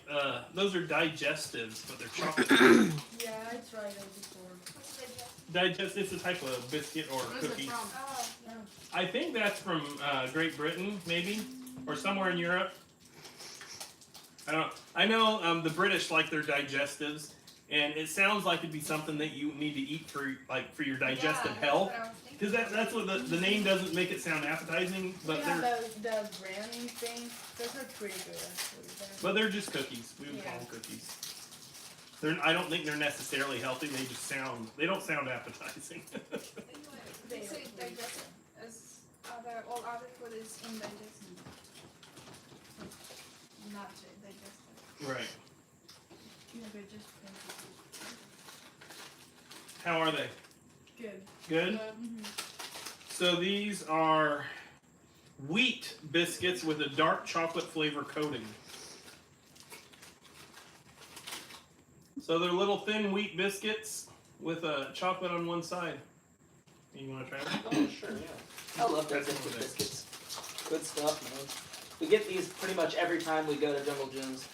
those are digestives, but they're chocolate. Yeah, I tried it before. What's the just? Digest. It's a type of biscuit or Where's it cookie. from? Oh, yeah. I think that's from Great Britain, maybe, or somewhere in Europe. I don't. I know the British like their digestives, and it sounds like it'd be something that you need to eat for your digestive Yeah, health. that's what I was thinking. Because that's what the name doesn't make it sound appetizing, but Yeah, they're the brownie thing, those are pretty good actually. they're just cookies. We would call them cookies. I don't think they're necessarily healthy. They don't sound appetizing. They say digestive as all other food is indigestive. Not digestive. Right. Yeah, they're just How are they? good. Good. So these are wheat biscuits with a dark chocolate flavor coating. So they're little thin wheat biscuits with chocolate on one side. You want to try them? Oh, sure, yeah. I love those biscuit biscuits. Good stuff, man. We get these pretty much every time we go to Jungle Jim's.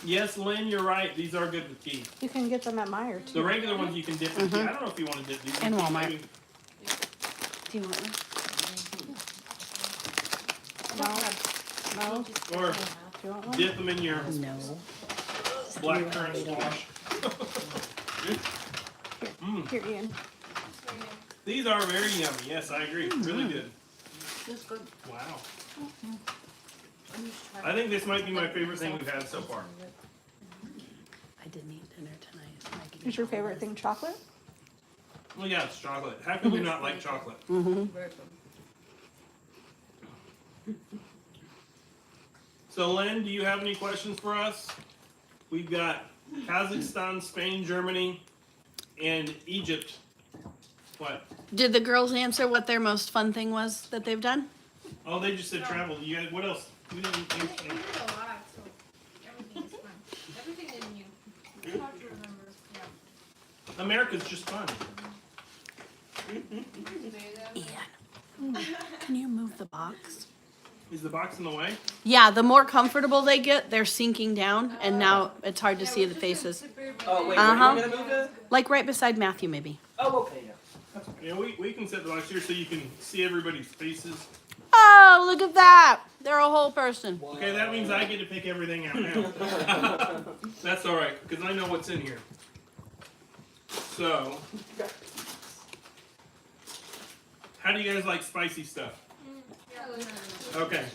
Yes, Lynn, you're right. These are good with tea. You can get them at Meijer The too. regular ones you can dip in tea. I don't know if you want to dip these And in tea. Walmart. Maybe- Do you want one? No? No? Or Do you want one? dip them in your No. black currant squash. Here, Ian. These are very yummy. Yes, I agree. Really good. It's good. Wow. I'm just trying I think this might be my favorite thing we've had so far. I didn't eat dinner tonight. Is your favorite thing chocolate? Well, yeah, it's chocolate. How can we not like chocolate? Mm-hmm. Very good. So, Len, do you have any questions for us? We've got Kazakhstan, Spain, Germany, and Egypt. What? Did the girls answer what their most fun thing was that they've done? Oh, they just said travel. You guys, what else? We didn't We think. did a lot, so everything is fun. Everything is new. It's hard to remember. Yeah. America's just fun. Ian, can you move the box? Is the box in the way? Yeah, the more comfortable they get, they're sinking down, and now it's hard to Yeah, see we're the just faces. in Steverville. Oh, wait, Uh-huh. we're gonna move it? Like right beside Matthew, maybe. Oh, okay, yeah. Yeah, we can set the box here so you can see everybody's faces. Oh, look at that! They're a whole person. Okay, that means I get to pick everything out now. That's all right, because I know what's in here. So, how do you guys like spicy stuff? Okay,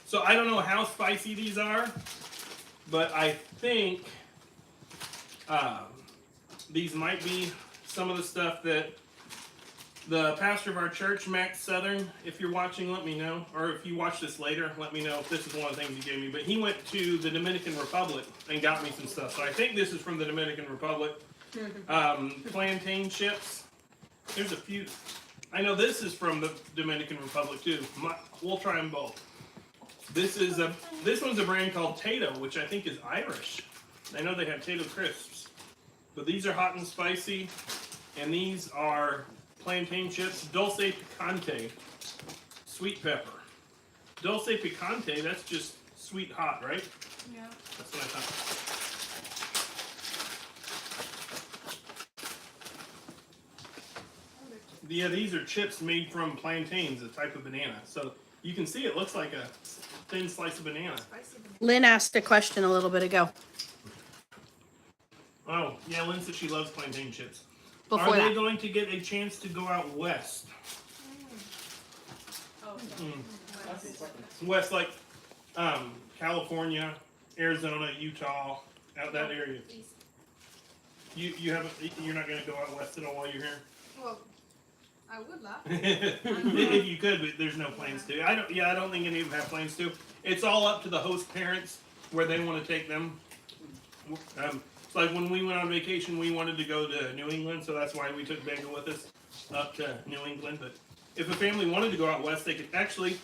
so I don't know how spicy these are, but I think these might be some of the stuff that the pastor of our church, Max Southern, if you're watching, let me know. Or if you watch this later, let me know if this is one of the things he gave me. But he went to the Dominican Republic and got me some stuff. So I think this is from the Dominican Republic. Plantain chips. There's a few. I know this is from the Dominican Republic too. We'll try them both. This one's a brand called Tato, which I think is Irish. I know they have Tato crisps. But these are hot and spicy. And these are plantain chips, dulce picante, sweet pepper. Dulce picante, that's just sweet hot, right? Yeah. That's what I thought. Yeah, these are chips made from plantains, a type of banana. So you can see it looks like a thin slice of banana. Spicy banana. Lynn asked a question a little bit ago. Oh, yeah, Lynn said she loves plantain chips. Before Are they that. going to get a chance to go out west? Oh, West, like California, Arizona, Utah, out that area. East. You haven't. You're not gonna go out west at all while you're here. Well, I would love. If you could, but there's no plans to. I don't. Yeah, I don't think any of them have plans to. It's all up to the host parents where they want to take them. It's like when we went on vacation, we wanted to go to New England, so that's why we took Vega with us up to New England. But if a family wanted to go out west, they could actually.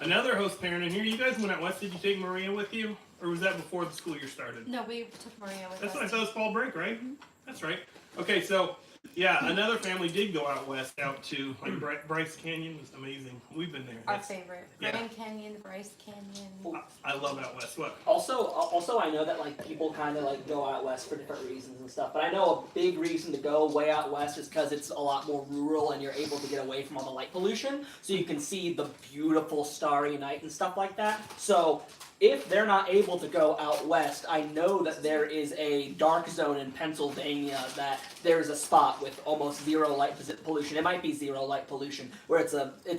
Another host parent in here. You guys went out west. Did you take Maria with you, or was that before the school year started? No, we took Maria with That's us. what I thought it was fall break, right? That's right. Okay, so yeah, another family did go out west, out to like Bryce Canyon. Was amazing. We've been there. Our That's- favorite. yeah. Grand Canyon, Bryce Canyon. I love out west. What? Also, I know that like people kind of like go out west for different reasons and stuff. But I know a big reason to go way out west is because it's a lot more rural and you're able to get away from all the light pollution, so you can see the beautiful starry night and stuff like that. So if they're not able to go out west, I know that there is a dark zone in Pennsylvania that there's a spot with almost zero light pollution. It might be zero light pollution, where it's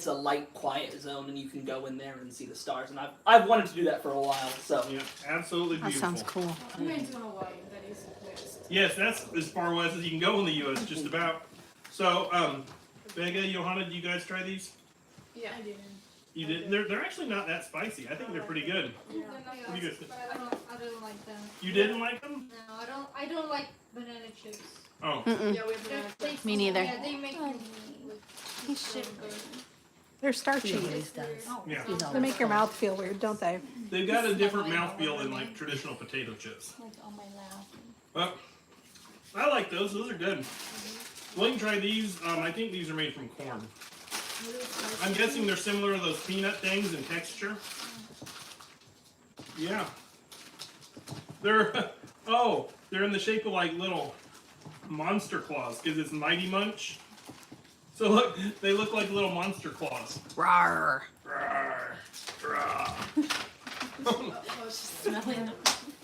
a light quiet zone and you can go in there and see the stars. And I've wanted to do that for a while. So Yeah, absolutely That beautiful. sounds cool. I'm going to Hawaii. That is west. Yes, that's as far west as you can go in the U.S. Just about. So, Vega, Johanna, did you guys try these? Yeah, I didn't. You did. They're actually not that spicy. I think they're pretty good. They're Yeah, not What do you guys spicy, think? but I don't like them. You didn't like them? No, I don't like banana chips. Oh, Mm-mm. Yeah, we have They're- banana they- Me neither. Yeah, they make me like. He should They're starchy. It's weird. Yeah. They make your mouth feel weird, don't they? they've got a different mouthfeel than like traditional potato chips. Like on my lap. But I like those. Those are good. Well, you can try these. I think these are made from corn. I'm guessing they're similar to those peanut things in texture. Yeah. They're they're in the shape of like little monster claws because it's Mighty Munch. So look, they look like little monster claws. Rawr. Rawr, rawr. Smelling.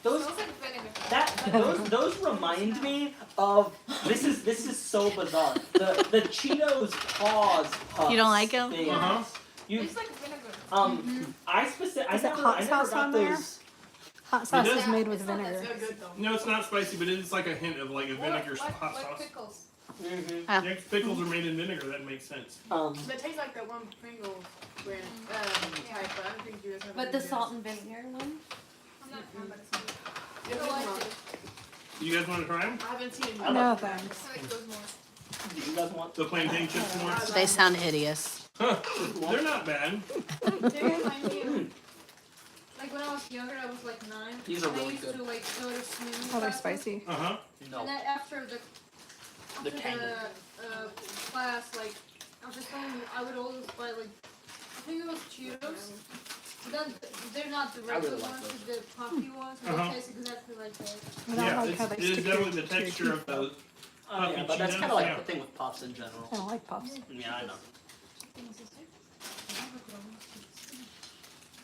those smells like vinegar. those remind me of this is so bizarre. The Cheetos paws puffs. You don't like 'em? thing. Uh-huh. You It's like vinegar. I Is it never hot I never sauce got on there? those. Hot sauce It is is. made with It's not that vinegar. They're good though. No, it's not spicy, but it's like a hint of like a vinegar hot like sauce. pickles. Mm-hmm. Ah. Yeah, 'cause pickles are made in vinegar. That makes sense. They taste like that one Pringles brand type, but I don't think you guys have But any the of salt those. and vinegar one? I'm not a fan, but it's good. It's I good like one. it. You guys want to try them? I haven't seen it. No thanks. I like those more. Do you guys want? The plantain chips more? They sound hideous. Huh. They're not bad. They remind me of, like when I was younger, I was like 9. These are and really I used good. to like go to swimming Oh, they're classes. spicy. Uh huh. No. And then after the tangy. class, like after swimming, I would always buy like I think it was Cheetos. But then they're not the I really regular like ones, those. the puffy ones. And Uh-huh. They taste exactly like that. I don't Yeah, like how they it is stick definitely to the texture of those. Oh, yeah, Puffy but that's Cheetos, kind of like yeah. the thing with puffs in general. I don't like puffs. Yeah, I know.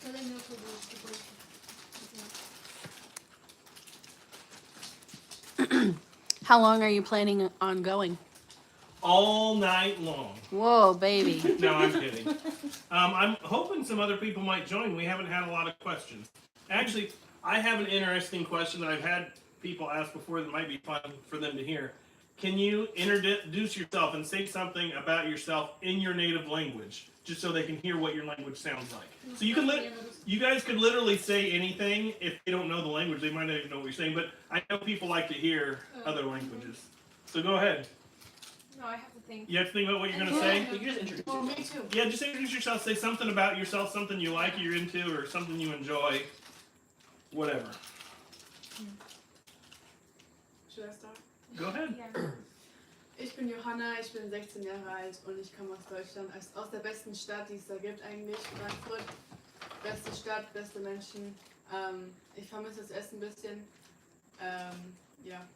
So they know for the How long are you planning on going? All night long. Whoa, baby. No, I'm kidding. I'm hoping some other people might join. We haven't had a lot of questions. Actually, I have an interesting question that I've had people ask before that might be fun for them to hear. Can you introduce yourself and say something about yourself in your native language, just so they can hear what your language sounds like? So you can you guys could literally say anything. If they don't know the language, they might not even know what you're saying. But I know people like to hear other languages. So go ahead. No, I have to think. You have to think about what you're gonna say. You can just introduce Oh, yourself. me too. Yeah, just introduce yourself. Say something about yourself, something you like, you're into, or something you enjoy. Whatever. Should I start? Go ahead. Yeah. Ich bin Johanna, ich bin 16 Jahre alt und ich komme aus Deutschland, aus der besten Stadt, die es da gibt eigentlich, Frankfurt. Beste Stadt, beste Menschen. Ich vermisse das Essen ein bisschen. Ja.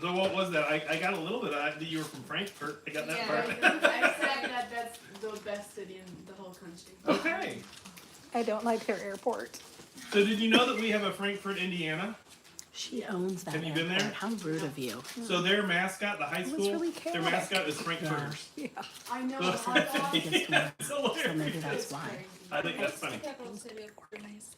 So what was that? I got a little bit of that. You were from Frankfurt. I got that Yeah. part. I said that that's the best city in the whole country. Okay. I don't like their airport. So did you know that we have a Frankfurt, Indiana? She owns that Have you been airport. there? How rude of you. So their mascot, the high was school, really their chaotic. mascot is Frankfurters. Yeah. I know. So I biggest one. it's So maybe hilarious. that's why. Crazy. I think that's funny. The capital city of Organized.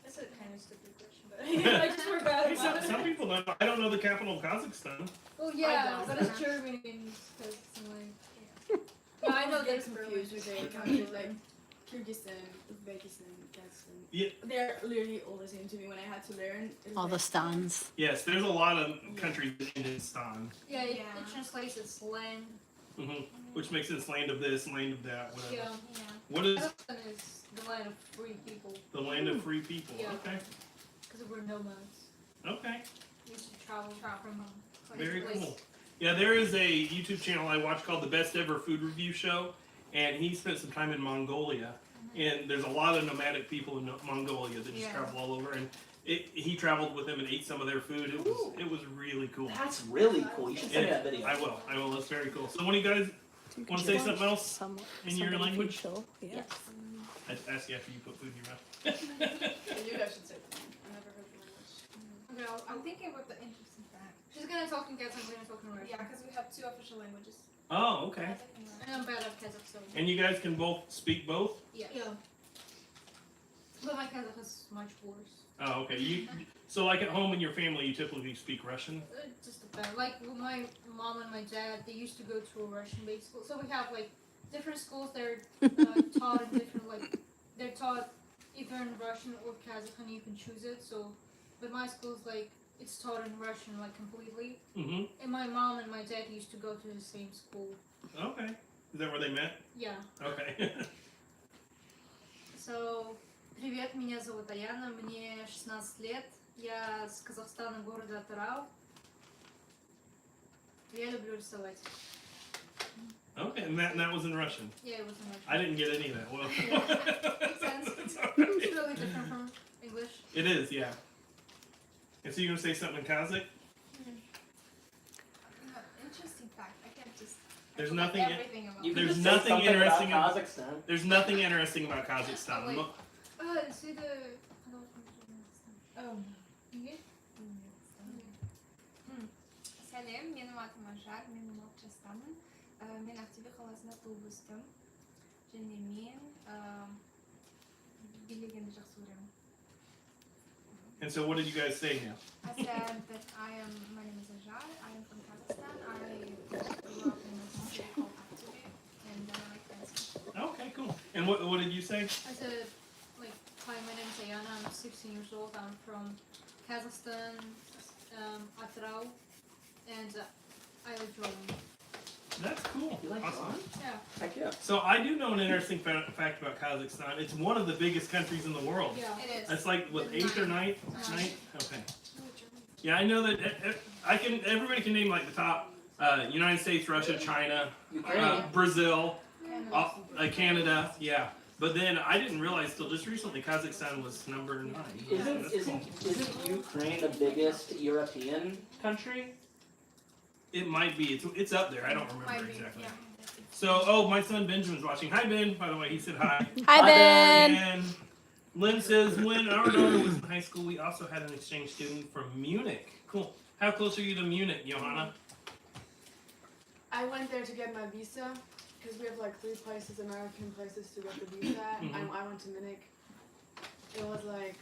That's a kind of stupid question, but I just forgot Hey, about some it. people don't know. I don't know the capital of Kazakhstan. Oh yeah, don't. but it's Germany because it's like. No, I know get that's confused with the countries like Kyrgyzstan, Uzbekistan, Kazakhstan. Yeah. They're literally all the same to me when I had to learn. It was All the like, stans. Yes, there's a lot of countries in Hindustan, Yeah, it Yeah. translates as land. which makes it land of this, land of that, whatever. Yeah. Yeah. What is Kazakhstan is the land of free people the land of free people? Yeah. Okay, because we're nomads. okay, We used to travel from place very to place. cool. Yeah, there is a YouTube channel I watch called the Best Ever Food Review Show, and he spent some time in Mongolia. And there's a lot of nomadic people in Mongolia that just Yeah. travel all over, and he traveled with them and ate some of their food. It was really cool. That's really cool. You should send me that And video. I will. It's very cool. So, one of you guys want to say something else in your language? Yeah. I ask you after you put food in your mouth. You guys should say it. I never heard the language. Okay, I'm thinking about the interesting fact. she's gonna talk in Kazakh, I'm gonna talk in Russian. Yeah, because we have two official languages. Oh, okay. Kazakh and Russian. And I'm bad at Kazakh, so. And you guys can both speak both? Yeah. But my Kazakh is much worse. Oh, okay. So like at home in your family, you typically speak Russian? Just about like my mom and my dad, they used to go to a Russian-based school. So we have like different schools. They're taught in different they're taught either in Russian or Kazakh, and you can choose it. So, but my school's like it's taught in Russian like completely. Mm-hmm. And my mom and my dad used to go to the same school. Okay. Is that where they met? Yeah. Okay. So, привет, меня зовут Аяна, мне 16 лет, я с Казахстана, города Атырау. Я люблю рисовать. Okay, and that was in Russian. Yeah, it was in Russian. I didn't get any of that. Well, Makes sense. It's all It's right. really different from English. It is, yeah. And so you're gonna say something in Kazakh? Interesting fact. I can't just. There's I forgot nothing- Everything about You it. can There's just say nothing something interesting about Kazakhstan. There's nothing interesting about Kazakhstan. Wait. Mo- See the... Oh. Сәлем, менің атым Ажар, мен 16 жастамын. Мен Ақтөбе қаласында туып өстім. Және мен билегенді жақсы көремін. And so what did you guys say now? I said that my name is Ajar, I am from Kazakhstan. I grew up in a city called Ақтөбе, and I like dancing. Okay, cool. And what did you say? I said, like, hi, my name is Ayana, I'm 16 years old, I'm from Kazakhstan, Atyrau, and I like drawing. That's cool. You like Awesome. drawing? Yeah. Heck yeah. So I do know an interesting fact about Kazakhstan. It's one of the biggest countries in the world. Yeah. It is. That's like what, eighth or ninth? Ninth. Ninth? Okay. Yeah, I know that everybody can name like the top United States, Russia, China, Ukraine. Brazil, Canada, yeah. But then I didn't realize till just recently Kazakhstan was number 9. That's cool. Isn't Ukraine the biggest European country? It might be. It's up there. I don't remember Might be, exactly. yeah. So, my son Benjamin's watching. Hi, Ben. By the way, he said hi. Hi, Ben. And Lynn says, when our daughter was in high school, we also had an exchange student from Munich. Cool. How close are you to Munich, Johanna? I went there to get my visa because we have like 3 places, American places to get the visa. Mhm. I went to Munich. It was like,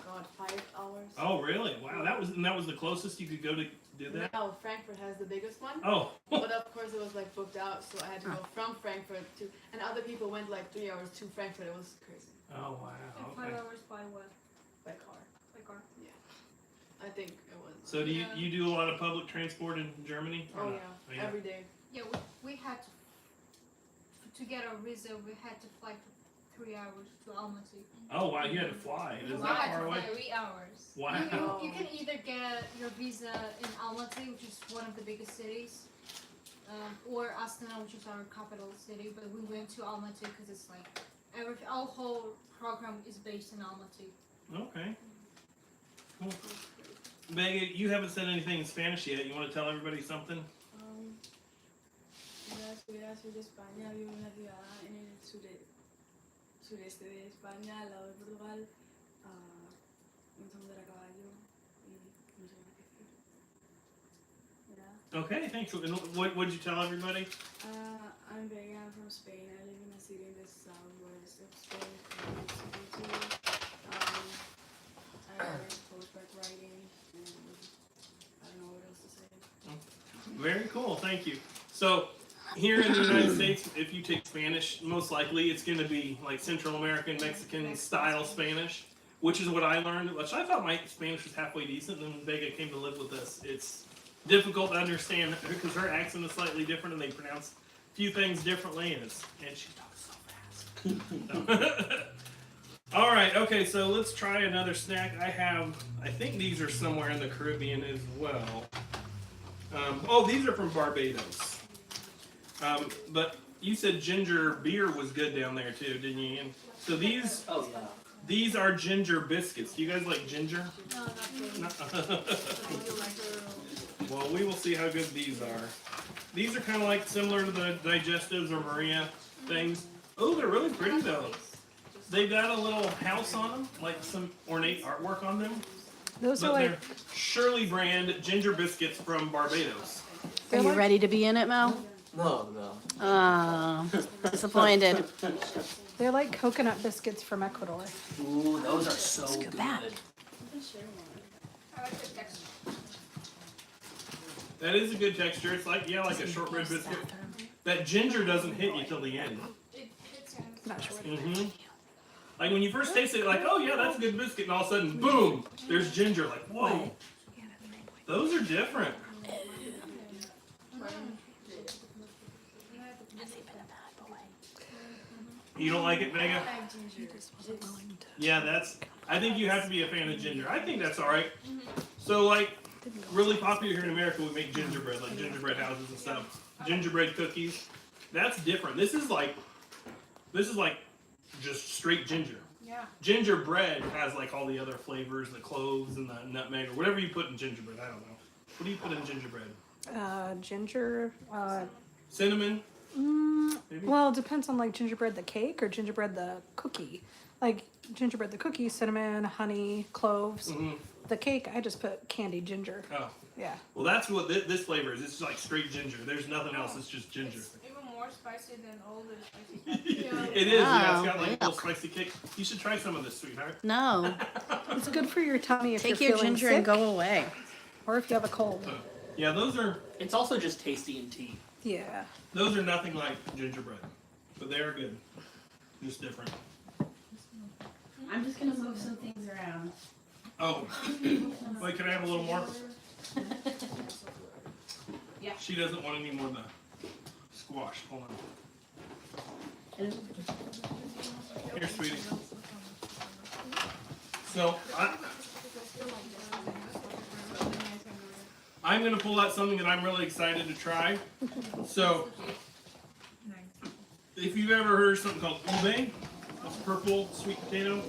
God, 5 hours. Oh, really? Wow, that was the closest you could go to do that? No, Frankfurt has the biggest one. Oh. But of course it was like booked out, so I had to go from Frankfurt to, and other people went like 3 hours to Frankfurt. It was crazy. Oh, wow. And 5 Okay. hours by what? By car. By car. I think it was. So do you do a lot of public transport in Germany? or Oh not? yeah, every day. Yeah, we had to get our visa, we had to fly for 3 hours to Almaty. Oh, wow, you had to fly. Is We that had far to away? fly. 3 hours. Wow. You can either get your visa in Almaty, which is one of the biggest cities, or Astana, which is our capital city. But we went to Almaty because it's like our whole program is based in Almaty. Okay. Cool. Megan, you haven't said anything in Spanish yet. You want to tell everybody something? Las soy de España, vivo en una ciudad en el sureste de España, al lado de Portugal. Me gusta montar a caballo y no sé más qué decir. ¿Verdad? Okay, thanks. And what would you tell everybody? I'm Vega. I'm from Spain. I live in a city in the southwest of Spain. I learned horseback riding, and I don't know what else to say. Very cool. Thank you. So, here in the United States, if you take Spanish, most likely it's going to be like Central American, Mexican style Spanish, which is what I learned. Which I thought my Spanish was halfway decent. Then when Vega came to live with us, it's difficult to understand because her accent is slightly different and they pronounce a few things differently, and she talks so fast. All right, okay, so let's try another snack. I think these are somewhere in the Caribbean as well. These are from Barbados. But you said ginger beer was good down there too, didn't you, Ian? So these are ginger biscuits. Do you guys like ginger? No, not really. Well, we will see how good these are. These are kind of like similar to the digestives or Maria things. Oh, they're really pretty though. They've got a little house on them, like some ornate artwork on them. Those But are like, they're Shirley brand ginger biscuits from Barbados. Are you ready to be in it, Mel? No. Disappointed. they're like coconut biscuits from Ecuador. Ooh, those are so good. that. I like the texture. That is a good texture. It's like like a shortbread biscuit. That ginger doesn't hit you till the end. It hits in. Not sure. Mm-hmm. Like when you first taste it, like, oh yeah, that's a good biscuit, and all of a sudden, boom, there's ginger. Like, whoa, those are different. You don't like it, Vega? Yeah, I think you have to be a fan of ginger. I think that's all right. So, like, really popular here in America, we make gingerbread, like gingerbread houses and stuff. Gingerbread cookies. That's different. This is like just straight ginger. Yeah. Gingerbread has like all the other flavors, the cloves and the nutmeg or whatever you put in gingerbread. I don't know. What do you put in gingerbread? Ginger. Cinnamon? Maybe? Well, it depends on like gingerbread the cake or gingerbread the cookie. Like gingerbread the cookie, cinnamon, honey, cloves. Mhm. The cake, I just put candied ginger. Oh. Yeah. Well, that's what this flavor is. It's like straight ginger. There's nothing else. It's just ginger. It's even more spicy than all the spicy stuff. It is. Yeah, it's got Oh, like a little spicy kick. You should try some of this, sweetheart. No. It's good for your tummy if Take you're your feeling ginger sick and go away. or if you have a cold. Yeah, those are It's also just tasty in tea. Yeah. nothing like gingerbread, but they are good. Just different. I'm just gonna move some things around. Oh, wait, can I have a little more? Yeah. She doesn't want any more of the squash. Hold on. Here, sweetie. So, I'm going to pull out something that I'm really excited to try. So, if you've ever heard of something called ube, that's purple sweet potato,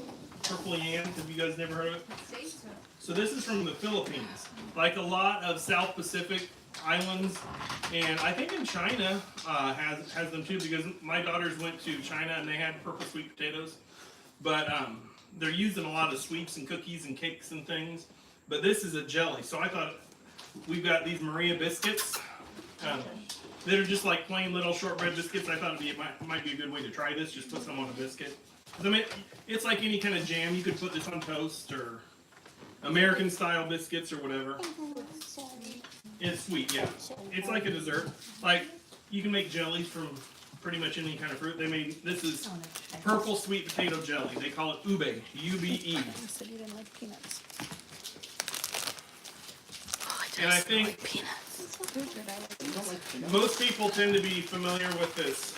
purple yam, have you guys never heard of it? So this is from the Philippines. Like a lot of South Pacific islands, and I think in China has them too, because my daughters went to China and they had purple sweet potatoes. But they're used in a lot of sweets and cookies and cakes and things. But this is a jelly, so I thought we've got these Maria biscuits that are just like plain little shortbread biscuits. I thought it might be a good way to try this. Just put some on a biscuit. I mean, it's like any kind of jam. You could put this on toast or American style biscuits or whatever. It's sweet, yeah. It's like a dessert. Like you can make jellies from pretty much any kind of fruit. This is purple sweet potato jelly. They call it ube, U-B-E. You said you didn't like peanuts. And I think most people tend to be familiar with this.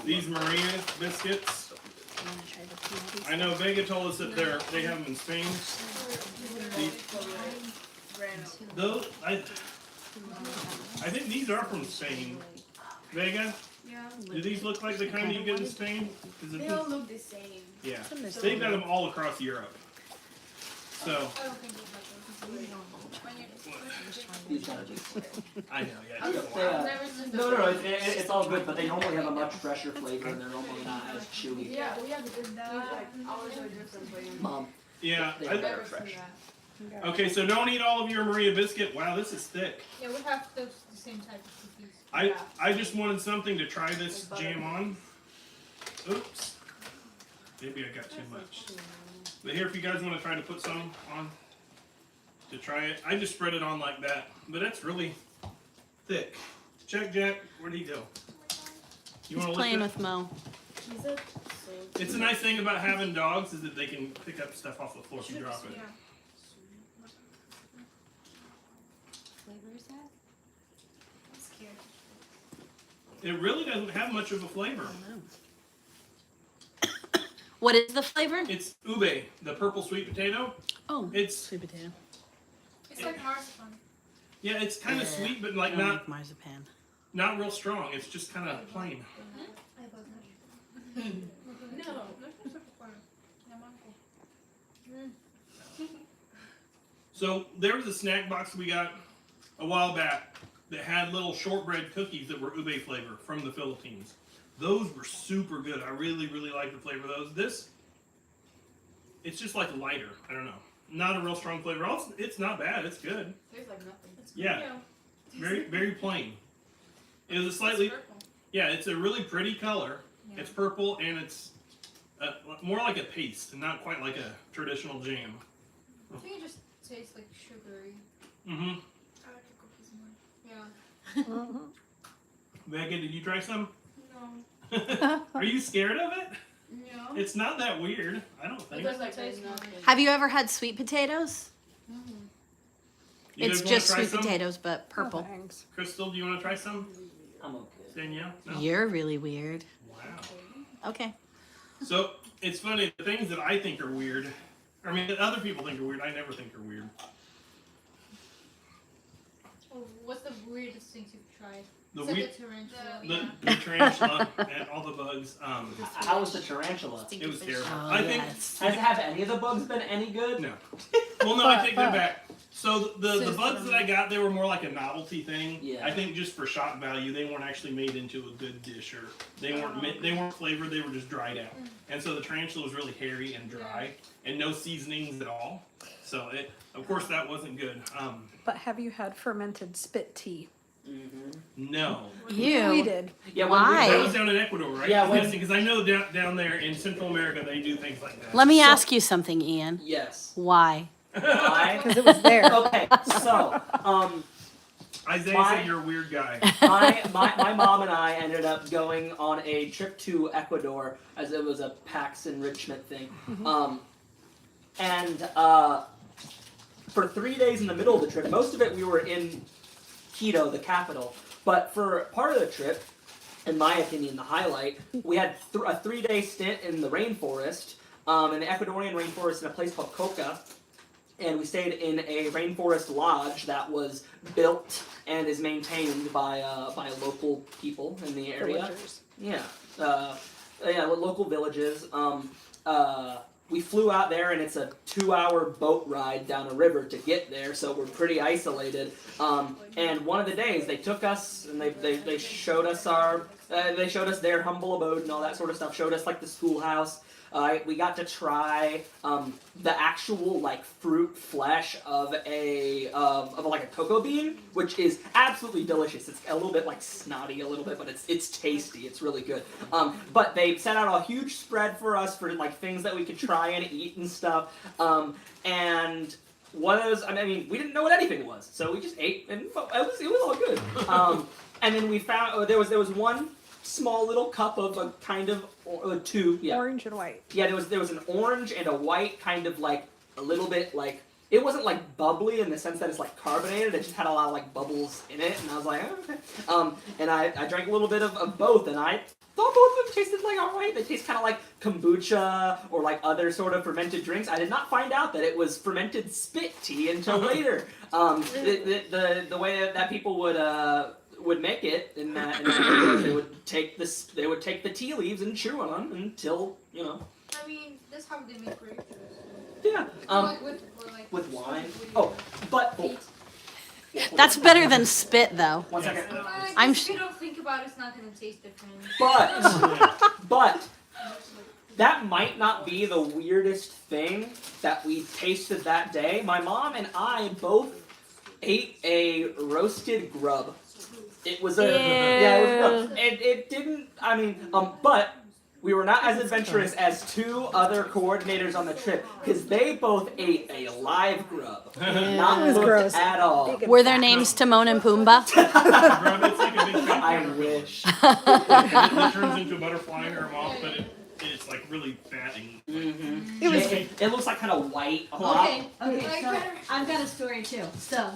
These Maria biscuits. I know Vega told us that they have them in Spain. Those I think these are from Spain. Vega, Yeah. do these look like the kind that you get in Spain? They all look the same. Yeah, they've got them all across Europe. So I don't think it's like those. When you I know, yeah. No, it's all good, but they normally have a much fresher flavor and they're normally not as chewy. Yeah, we have the like ours are different, but Mom, Yeah, they I, better fresh. Okay, so don't eat all of your Maria biscuit. Wow, this is thick. Yeah, we have the same type of cookies. I just wanted something to try this jam on. Oops. Maybe I got too much. But here, if you guys want to try to put some on to try it, I just spread it on like that. But that's really thick. Check, Jack. Where'd he go? You He's want to playing lift it? with Mo. It's a nice thing about having dogs is that they can pick up stuff off the floor if you drop it. Yeah. Flavor is that? I'm scared. It really doesn't have much of a flavor. What is the flavor? It's ube, the purple sweet potato. Oh, It's sweet potato. It's like marzipan. yeah, it's kind of sweet, but like I don't not like marzipan. not real strong. It's just kind of plain. No. So there was a snack box we got a while back that had little shortbread cookies that were ube flavor from the Philippines. Those were super good. I really, really like the flavor of those. This, it's just like lighter. I don't know. Not a real strong flavor. Also, it's not bad. It's good. Tastes like nothing. Yeah. Very, very plain. It was a slightly, yeah, it's a really pretty color. Yeah. It's purple and it's more like a paste and not quite like a traditional jam. I think it just tastes like sugary. Mm-hmm. I like the cookies more. Yeah. Megan, did you try some? No. Are you scared of it? No. It's not that weird. I don't It think. tastes like Tastes nothing. Have you ever had sweet potatoes? You It's guys wanna just try sweet some? potatoes, but purple. No, thanks. Crystal, do you want to try some? I'm okay. Danielle? No? You're really weird. Wow. Okay. So, it's funny, the things that I think are weird, I mean, that other people think are weird, I never think are weird. Oh, what's the weirdest things you've tried? The Except weird, the tarantula. the tarantula and all the bugs, How was the tarantula? it was terrible. Oh, I think, yes. Have any of the bugs been any good? no. Well, no, I take that But- back. So the bugs that I got, they were more like a novelty thing. Yeah. I think just for shock value, they weren't actually made into a good dish, or they weren't flavored. They were just dried out. And so the tarantula was really hairy and dry, and no seasonings at all. So it, of course, that wasn't good. But have you had fermented spit tea? Mm-hmm. No, We Ew. did. Yeah, Why? that was down in Ecuador, right? Yeah, when- because I know down there in Central America they do things like that. Let me ask you something, Ian. Yes. Why? Why? Because it was there. Okay, so Isaiah Why? said you're a weird guy. my mom and I ended up going on a trip to Ecuador as it was a PAX enrichment thing. And for 3 days in the middle of the trip, most of it we were in Quito, the capital. But for part of the trip, in my opinion, the highlight, we had a 3-day stint in the rainforest, in the Ecuadorian rainforest in a place called Coca. And we stayed in a rainforest lodge that was built and is maintained by local people in the area. Villagers. Yeah, local villages. We flew out there, and it's a 2-hour boat ride down a river to get there, so we're pretty isolated. And one of the days, they took us and they showed us their humble abode and all that sort of stuff. Showed us like the schoolhouse. We got to try the actual like fruit flesh of like a cocoa bean, which is absolutely delicious. It's a little bit like snotty, a little bit, but it's tasty. It's really good. But they set out a huge spread for us for like things that we could try and eat and stuff. And I mean, we didn't know what anything was, so we just ate, and it was all good. And then we found there was one small little cup of a kind of two, yeah. Orange and white. Yeah, there was an orange and a white kind of like a little bit like it wasn't like bubbly in the sense that it's like carbonated. It just had a lot of like bubbles in it, and I was like, oh, okay. And I drank a little bit of both, and I thought both of them tasted like alright. They taste kind of like kombucha or like other sort of fermented drinks. I did not find out that it was fermented spit tea until later. The way that people would make it in that they would take the tea leaves and chew on them until I mean, that's how they make grape juice. yeah Like with wine. Oh, but That's better than spit, though. 1 second. I'm if you don't think about it, it's not gonna taste different. But that might not be the weirdest thing that we tasted that day. My mom and I both ate a roasted grub. It was a yeah, it was a grub. It didn't. I mean, but we were not as adventurous as two other coordinators on the trip because they both ate a live grub, not It was cooked gross. at all. Were their names Timon and Pumbaa? Grub, it's like a big fat I caterpillar. wish. It turns into a butterfly or a moth, but it's like really fatty. Mm-hmm. It was- It looks like kind of white. A lot. Okay, so I've got a story too. So,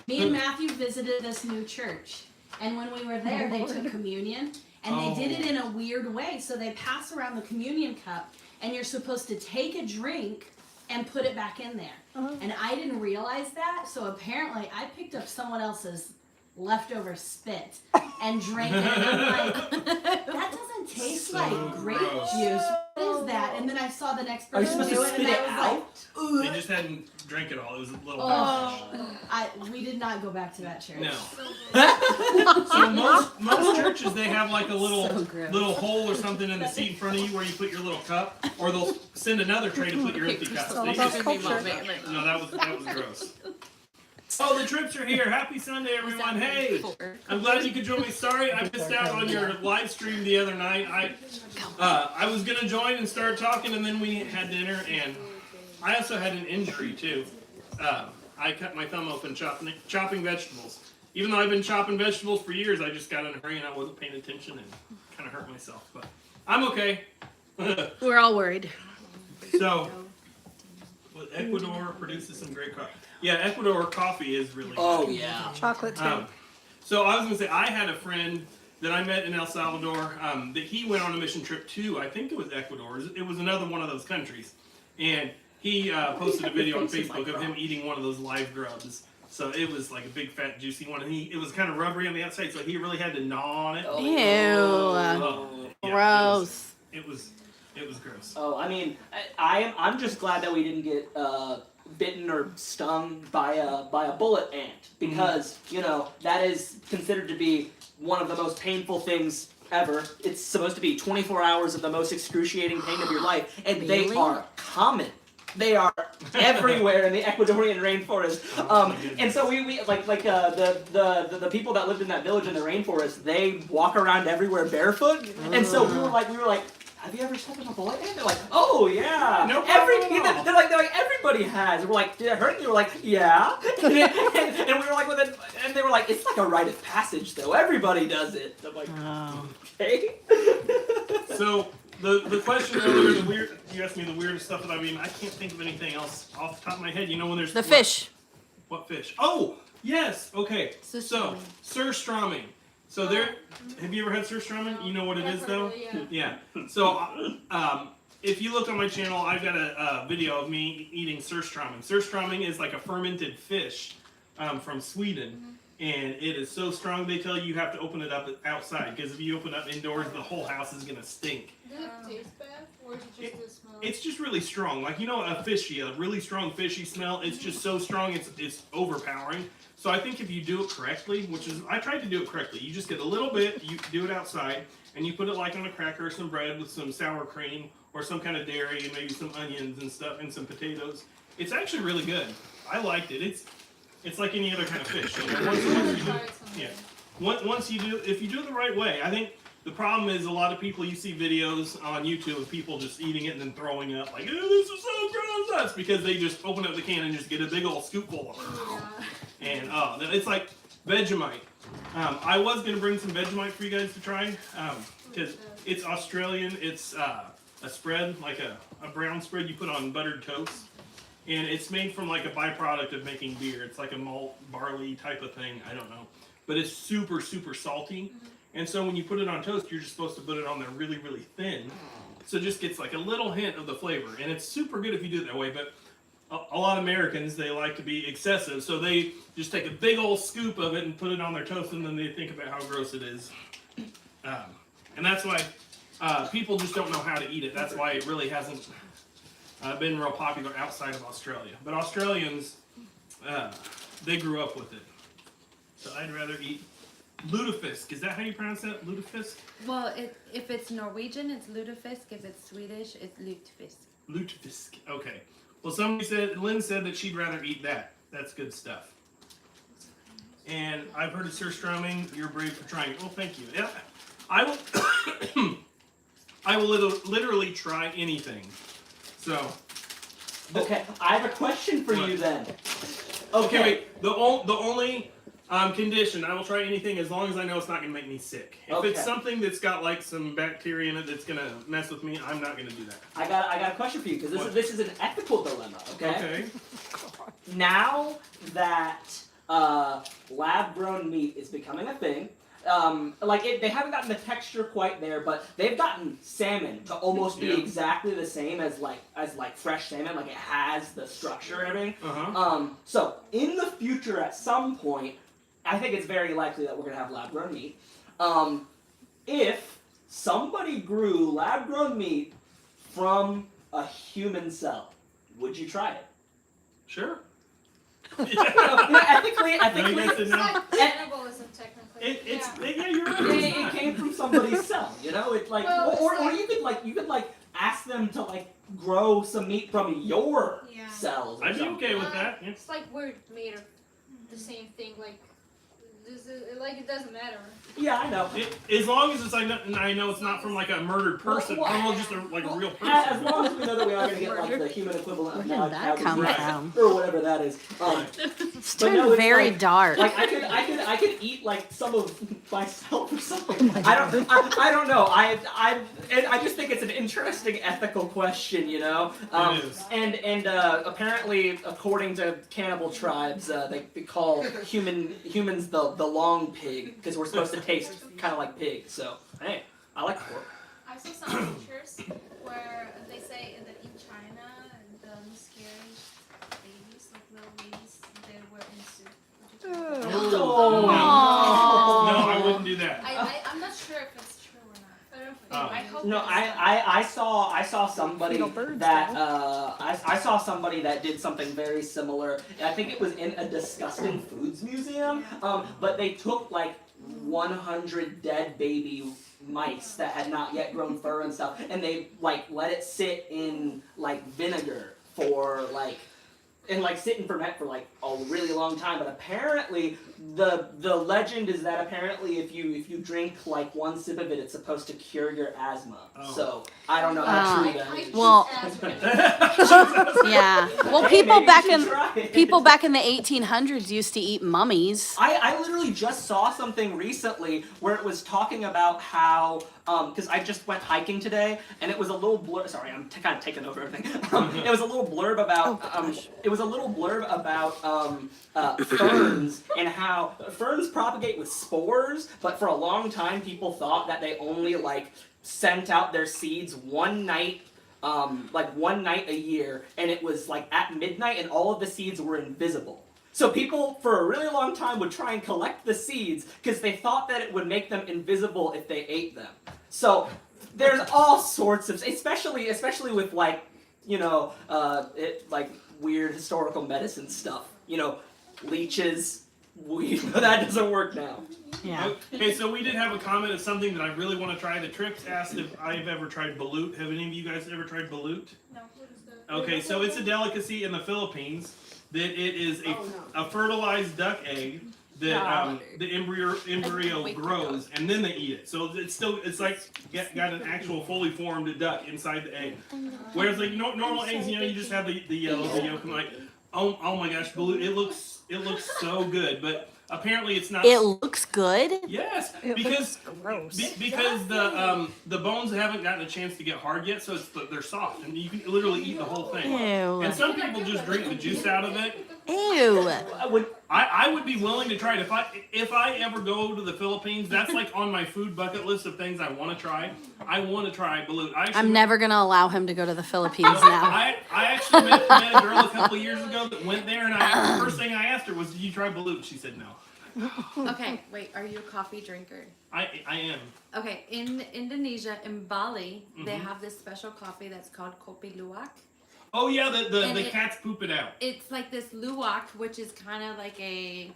me and Matthew visited this new church, and when we were there, they took communion, and they did it in a weird way. So they pass around the communion cup, and you're supposed to take a drink and put it back in there. And I didn't realize that, so apparently I picked up someone else's leftover spit and drank it, and I'm like, that doesn't taste So like grape gross. juice. What is that? And then I saw the next Are you person supposed do to it, spit and it I was out? like, They just hadn't drank it all. It was a little we did not go back to that church. No. So most churches they have like a little hole or something in the seat in front of you where you put your little cup, or they'll send another tray to put your empty cup. all They about just- culture. No, that was gross. Oh, the trips are here. Happy Sunday, everyone. Hey, I'm glad you could join me. Sorry I missed out on your live stream the other night. I was gonna join and start talking, and then we had dinner, and I also had an injury too. I cut my thumb open chopping vegetables. Even though I've been chopping vegetables for years, I just got in a hurry and I wasn't paying attention and kind of hurt myself. But I'm okay. We're all worried. So, well, Ecuador produces some great coffee. Yeah, Ecuador coffee is really good. Oh yeah. Chocolate too. So I was going to say, I had a friend that I met in El Salvador that he went on a mission trip to, I think it was Ecuador. It was another one of those countries. And he posted a video on Facebook of him eating one of those live grubs. So it was like a big fat juicy one. And it was kind of rubbery on the outside, so he really had to gnaw on it. Ew. Yeah, Gross. It was gross. Oh, I mean, I'm just glad that we didn't get bitten or stung by a bullet ant because you know that is considered to be one of the most painful things ever. It's supposed to be 24 hours of the most excruciating pain of your life, and they Really? are common. They are everywhere in the Ecuadorian rainforest. And so we like the people that lived in that village in the rainforest, they walk around everywhere barefoot. And so we were like, have you ever stepped on a bullet ant? They're like, oh yeah. No problem at all. They're like everybody has. And we're like, did it hurt? And they were like, yeah. and we were like, and they were like, it's like a rite of passage though. Everybody does it. I'm like, okay. So the question earlier, you asked me the weirdest stuff that I mean, I can't think of anything else off the top of my head. You know when there's The fish. What fish? Oh, yes. Okay. So surströmming. So there, have you ever had surströmming? You know what it is though? Yeah. So if you look on my channel, I've got a video of me eating surströmming. Surströmming is like a fermented fish from Sweden. And it is so strong, they tell you have to open it up outside, because if you open it up indoors, the whole house is going to stink. Does it taste bad, or is it just the smell? It's just really strong. Like, you know, a really strong fishy smell, it's just so strong, it's overpowering. So I think if you do it correctly, I tried to do it correctly. You just get a little bit, you do it outside, and you put it like on a cracker or some bread with some sour cream, or some kind of dairy, and maybe some onions and stuff, and some potatoes. It's actually really good. I liked it. It's like any other kind of fish. You know, once you do, if you do it the right way, I think the problem is a lot of people, you see videos on YouTube of people just eating it and then throwing up, like, oh, this is so gross. That's because they just open up the can and just get a big old scoopful of it. And it's like Vegemite. I was going to bring some Vegemite for you guys to try, because it's Australian. It's a spread, like a brown spread you put on buttered toast. And it's made from like a byproduct of making beer. It's like a malt barley type of thing. I don't know. But it's super, super salty. And so when you put it on toast, you're just supposed to put it on there really, really thin. So it just gets like a little hint of the flavor. And it's super good if you do it that way. But a lot of Americans, they like to be excessive. So they just take a big old scoop of it and put it on their toast. And then they think about how gross it is. And that's why people just don't know how to eat it. That's why it really hasn't been real popular outside of Australia. But Australians, they grew up with it. So I'd rather eat lutefisk. Is that how you pronounce that? Lutefisk? Well, if it's Norwegian, it's lutefisk. If it's Swedish, it's lutefisk. Lutefisk. Okay. Well, Lynn said that she'd rather eat that. That's good stuff. And I've heard of surströmming. You're brave for trying it. Well, thank you. Yeah, I will. I will literally try anything. So. Okay, I have a question for you then. Okay, wait. The only condition, I will try anything as long as I know it's not going to make me sick. If it's something that's got like some bacteria in it that's going to mess with me, I'm not going to do that. I got a question for you because this is an ethical dilemma. Okay. Now that lab-grown meat is becoming a thing, they haven't gotten the texture quite there, but they've gotten salmon to almost be exactly the same as fresh salmon. Like it has the structure and everything. So in the future, at some point, I think it's very likely that we're gonna have lab-grown meat. If somebody grew lab-grown meat from a human cell, would you try it? Sure. Ethically, It's like cannibalism, technically. Yeah, you're right. it came from somebody's cell, you know. It's like, Well, or you could ask them to grow some meat from your cells. Or I'd be something. okay with that. Yeah. It's like we're made of the same thing. Like, it doesn't matter. Yeah, I know. As long as I know it's not from like a murdered person, or just a real person. As long as we know that we are going to get like the human equivalent of Where did that come from? or whatever that is. It's turned very dark. Like I could eat like some of myself or something. I don't know. I just think it's an interesting ethical question, you know. It is. And apparently, according to cannibal tribes, they call humans the long pig because we're supposed to taste kind of like pig. So hey, I like pork. I saw some pictures where they say that in China, the miscarriage babies, like little babies, they were in soup. No, I wouldn't do that. I'm not sure if it's true or not. I don't think. I hope. No, I saw somebody that I saw somebody that did something very similar. I think it was in a disgusting foods museum. But they took like 100 dead baby mice that had not yet grown fur and stuff, and they let it sit in vinegar for sit and ferment for a really long time. But apparently the legend is that apparently if you drink one sip of it, it's supposed to cure your asthma. So I don't know how true that is. Well, yeah. Well, Hey, people maybe back you should try it. back in the 1800s used to eat mummies. I literally just saw something recently where it was talking about how because I just went hiking today and it was a little blurb. Sorry, I'm kind of taking over everything. It was a little blurb about ferns and how ferns propagate with spores, but for a long time people thought that they only sent out their seeds one night a year, and it was at midnight and all of the seeds were invisible. So people for a really long time would try and collect the seeds because they thought that it would make them invisible if they ate them. So there's all sorts of, especially with weird historical medicine stuff. Leeches. That doesn't work now. Yeah. Okay, so we did have a comment of something that I really want to try. The Trips asked if I've ever tried balut. Have any of you guys ever tried balut? No, what is that? Okay, so it's a delicacy in the Philippines. That it is a fertilized duck egg that the embryo grows, and then they eat it. So it's got an actual fully formed duck inside the egg. Whereas normal eggs, you just have the yellow, the yolk, and oh my gosh, balut! It looks so good, but apparently it's not. It looks good. Yes, It because looks gross. because the bones haven't gotten a chance to get hard yet, so they're soft, and you can literally eat the whole thing. Ew. And some people just drink the juice out of it. Ew. I would be willing to try it if I ever go to the Philippines. That's on my food bucket list of things I want to try. I want to try balut. I'm never gonna allow him to go to the Philippines now. I actually met a girl a couple years ago that went there, and the first thing I asked her was, "Did you try balut?" She said no. Okay, wait. Are you a coffee drinker? I am. Okay, in Indonesia, in Bali, they have this special coffee that's called kopi luwak. Oh yeah, the cats poop it out. It's like this luwak, which is kind of like a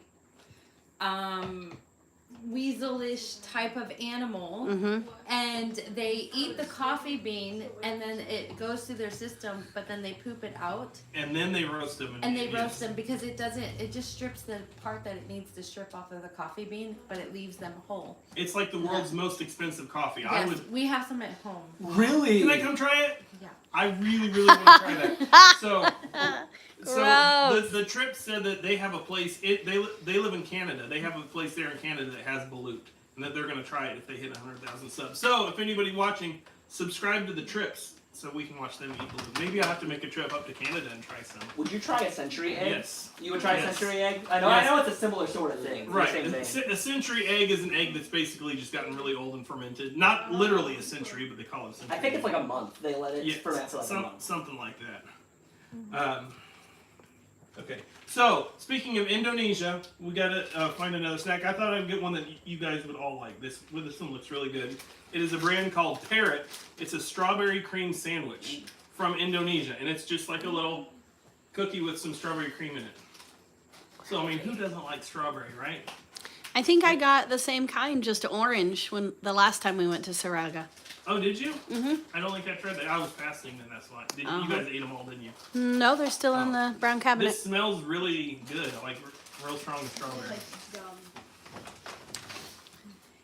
weaselish type of animal, Mm-hmm. and they eat the coffee bean, and then it goes through their system, but then they poop it out, And then they roast them. and they roast them because it doesn't. It just strips the part that it needs to strip off of the coffee bean, but it leaves them whole. It's like the world's most expensive coffee. I Yes, would. we have some at home. Really? Can I come try it? Yeah. I really, really want to try that. So Gross. the trip said that they have a place. They live in Canada. They have a place there in Canada that has balut, and that they're going to try it if they hit 100,000 subs. So if anybody watching, subscribe to the trips so we can watch them eat balut. Maybe I'll have to make a trip up to Canada and try some. Would you try a century egg? Yes. You would try a Yes. century egg? I know. Yes. I know it's a similar sort of thing. Right. Same thing. A century egg is an egg that's basically just gotten really old and fermented. Not literally a century, but they call it a century. I think it's like a month. They let it Yeah, ferment for like a month. something like that. Okay, so speaking of Indonesia, we gotta find another snack. I thought I'd get one that you guys would all like. This one looks really good. It is a brand called Parrot. It's a strawberry cream sandwich from Indonesia, and it's just like a little cookie with some strawberry cream in it. So I mean, who doesn't like strawberry, right? I think I got the same kind, just orange, when the last time we went to Saraga. Oh, did you? Mm-hmm. I don't think I tried that. I was fasting, then that's why. You guys ate them all, didn't you? No, they're still in the brown cabinet. This smells really good. I like real strong strawberry.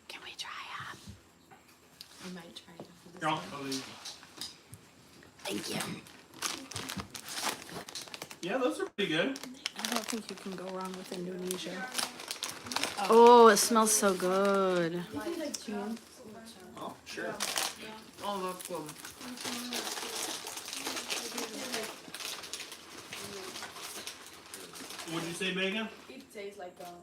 Can we try it? I might try it. After this Oh, one. there you go. Thank you. Yeah, those are pretty good. I don't think you can go wrong with Indonesia. Oh, it smells so good. Oh, sure. Oh, that's good. What'd you say, Megan? It tastes like gum.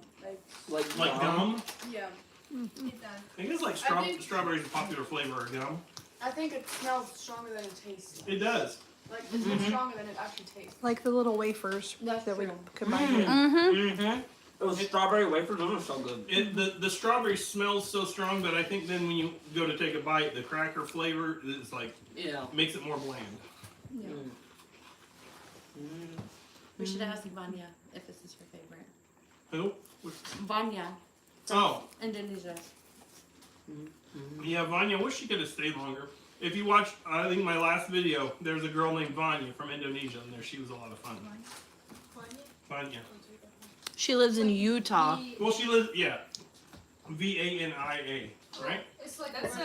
Like gum? Yeah. It does. I guess like strawberry's a popular flavor of gum. I think it smells stronger than it tastes. It does. Like it's stronger than it actually tastes. Like the little wafers That's that we true. combined with. Mm-hmm. Mm-hmm. Those strawberry wafers, those are so good. The strawberry smells so strong, but I think then when you go to take a bite, the cracker flavor is like Yeah. makes it more bland. Mm. Mm. We should ask Vanya if this is her favorite. Who? Vanya, Oh, Indonesia. yeah, Vanya. I wish she could have stayed longer. If you watched, I think my last video, there's a girl named Vanya from Indonesia, and she was a lot of fun. Vanya. She lives in Utah. Well, she lives, yeah. Vania, right? It's like that's a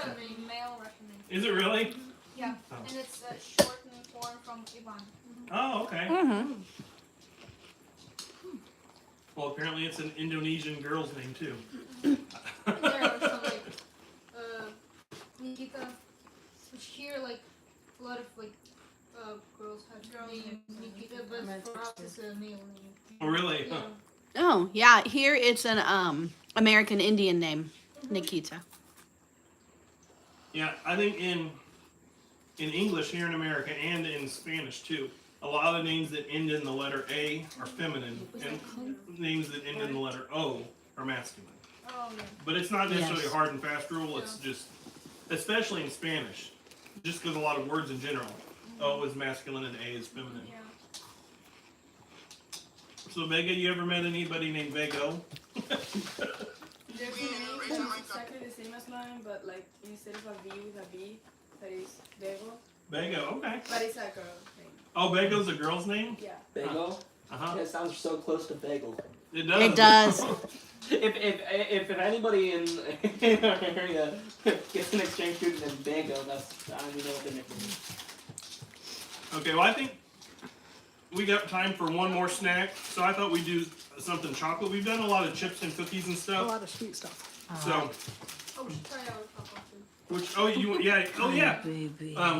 male Russian name. Is it really? Yeah, Oh. and it's a shortened form from Ivan. Oh, okay. Mm-hmm. Well, apparently it's an Indonesian girl's name too. There are some like Nikita, which here like a lot of like girls have named Nikita, but for us it's a male name. Oh, really? Yeah. Huh. Oh, yeah. Here it's an American Indian name, Nikita. Yeah, I think in English here in America and in Spanish too, a lot of names that end in the letter A are feminine, and names that end in the letter O are masculine. Oh yeah. But it's not necessarily Yes. a hard and fast rule. It's just, especially in Spanish, just because a lot of words in general, O is masculine and A is feminine. Yeah. So Vega, you ever met anybody named Vego? Their name is exactly the same as mine, but like instead of a V with a B, that is Bego. Vego, okay. But it's a girl name. Oh, Vego's a girl's name? Yeah. Bagel? Uh-huh. Yeah, it sounds so close to bagel. It does. It does. If anybody in our area gets an exchange student named Bagel, that's I don't even know what the nickname is. Okay, well I think we got time for one more snack. So I thought we'd do something chocolate. We've done a lot of chips and cookies and A stuff. lot of sweet stuff. So, Oh, we should try our chocolate too. which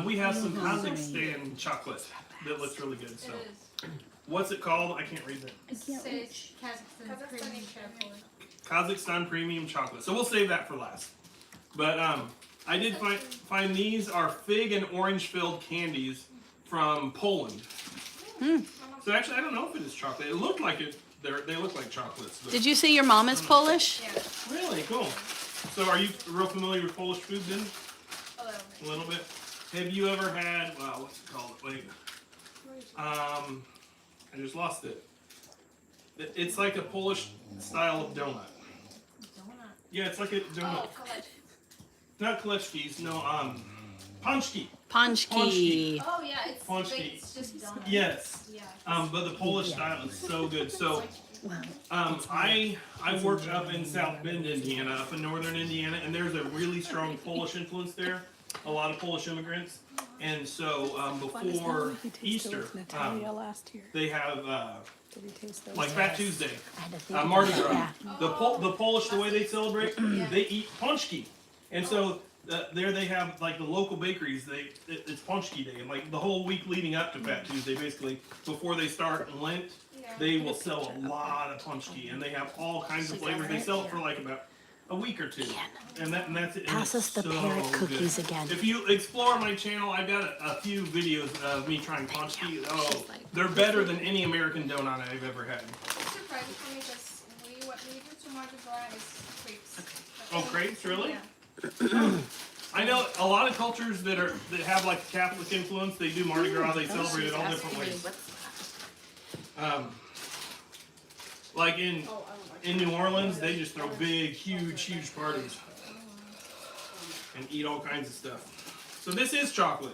we have some Kazakhstan chocolate that looks really good. So, It is. what's it called? I can't read that. It says Kazakhstan premium chocolate. Kazakhstan premium chocolate. So we'll save that for last. But I did find these are fig and orange filled candies from Poland. So actually, I don't know if it is chocolate. It looked like it. They look like chocolates. But Did you say your mom is Polish? Yeah. really cool. So are you real familiar with Polish food then? A little bit. A little bit. Have you ever had? Well, what's it called? Wait. I just lost it. It's like a Polish style of donut. Donut. Yeah, it's like a donut. Oh, college. Not Kolechki's, no, Punchki. Punchki. Oh yeah, it's Punchki. big, it's just donuts. Yes. Yeah. But the Polish style is so good. So, Wow. I worked up in South Bend, Indiana, up in northern Indiana, and there's a really strong Polish influence there. A lot of Polish immigrants, and so before Easter, Natalia last year. they have Did we taste those? like Fat Tuesday, I had to think Mardi about Gras. that. The Polish, the way they celebrate, they eat punchki, and so there they have like the local bakeries. It's punchki day, and like the whole week leading up to Fat Tuesday, basically before they start Lent, they will sell a lot of punchki, and they have all kinds of flavors. They sell it for like about a week or two, and that's it. and Pass us it's the so parrot cookies good. again. If you explore my channel, I've got a few videos of me trying punchki. Oh, they're better than any American donut I've ever had. It's surprising for me because what we do to Mardi Gras is crepes. Oh, crepes, really? Yeah. I know a lot of cultures that have like Catholic influence. They do Mardi Gras. They celebrate it all different ways. Like in New Orleans, they just throw big, huge parties and eat all kinds of stuff. So this is chocolate.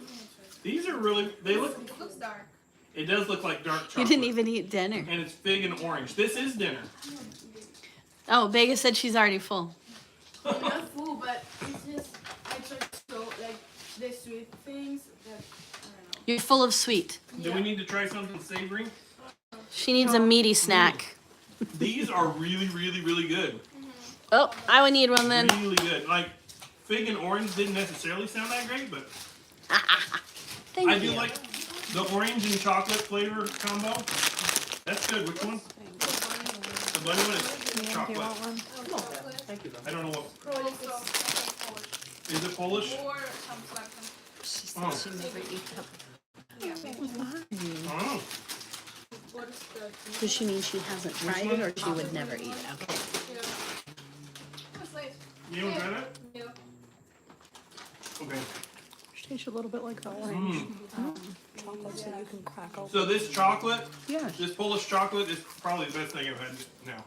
These are really, they look, It looks dark. it does look like dark You chocolate. didn't even eat dinner. And it's fig and orange. This is dinner. Oh, Vega said she's already full. I'm not full, but it's just I just so like the sweet things that I don't know. You're full of sweet. Do we need to try something savory? She needs a meaty snack. These are really good. Oh, I would need one then. Really good. Like fig and orange didn't necessarily sound that great, but Thank I you. do like the orange and chocolate flavor combo. That's good. Which one? The bunny one is Do you chocolate. want one? Thank you. I don't know what. Probably Polish. Is it Polish? Or something like that. She Oh. said she'd never eat them. Oh. What is the Does she mean she hasn't tried it or she would never eat it? Okay. It's like, You haven't tried it? yeah. Okay. She tastes a little bit like the orange chocolate, so you can crack open. So this chocolate, Yeah. this Polish chocolate is probably the best thing I've had now.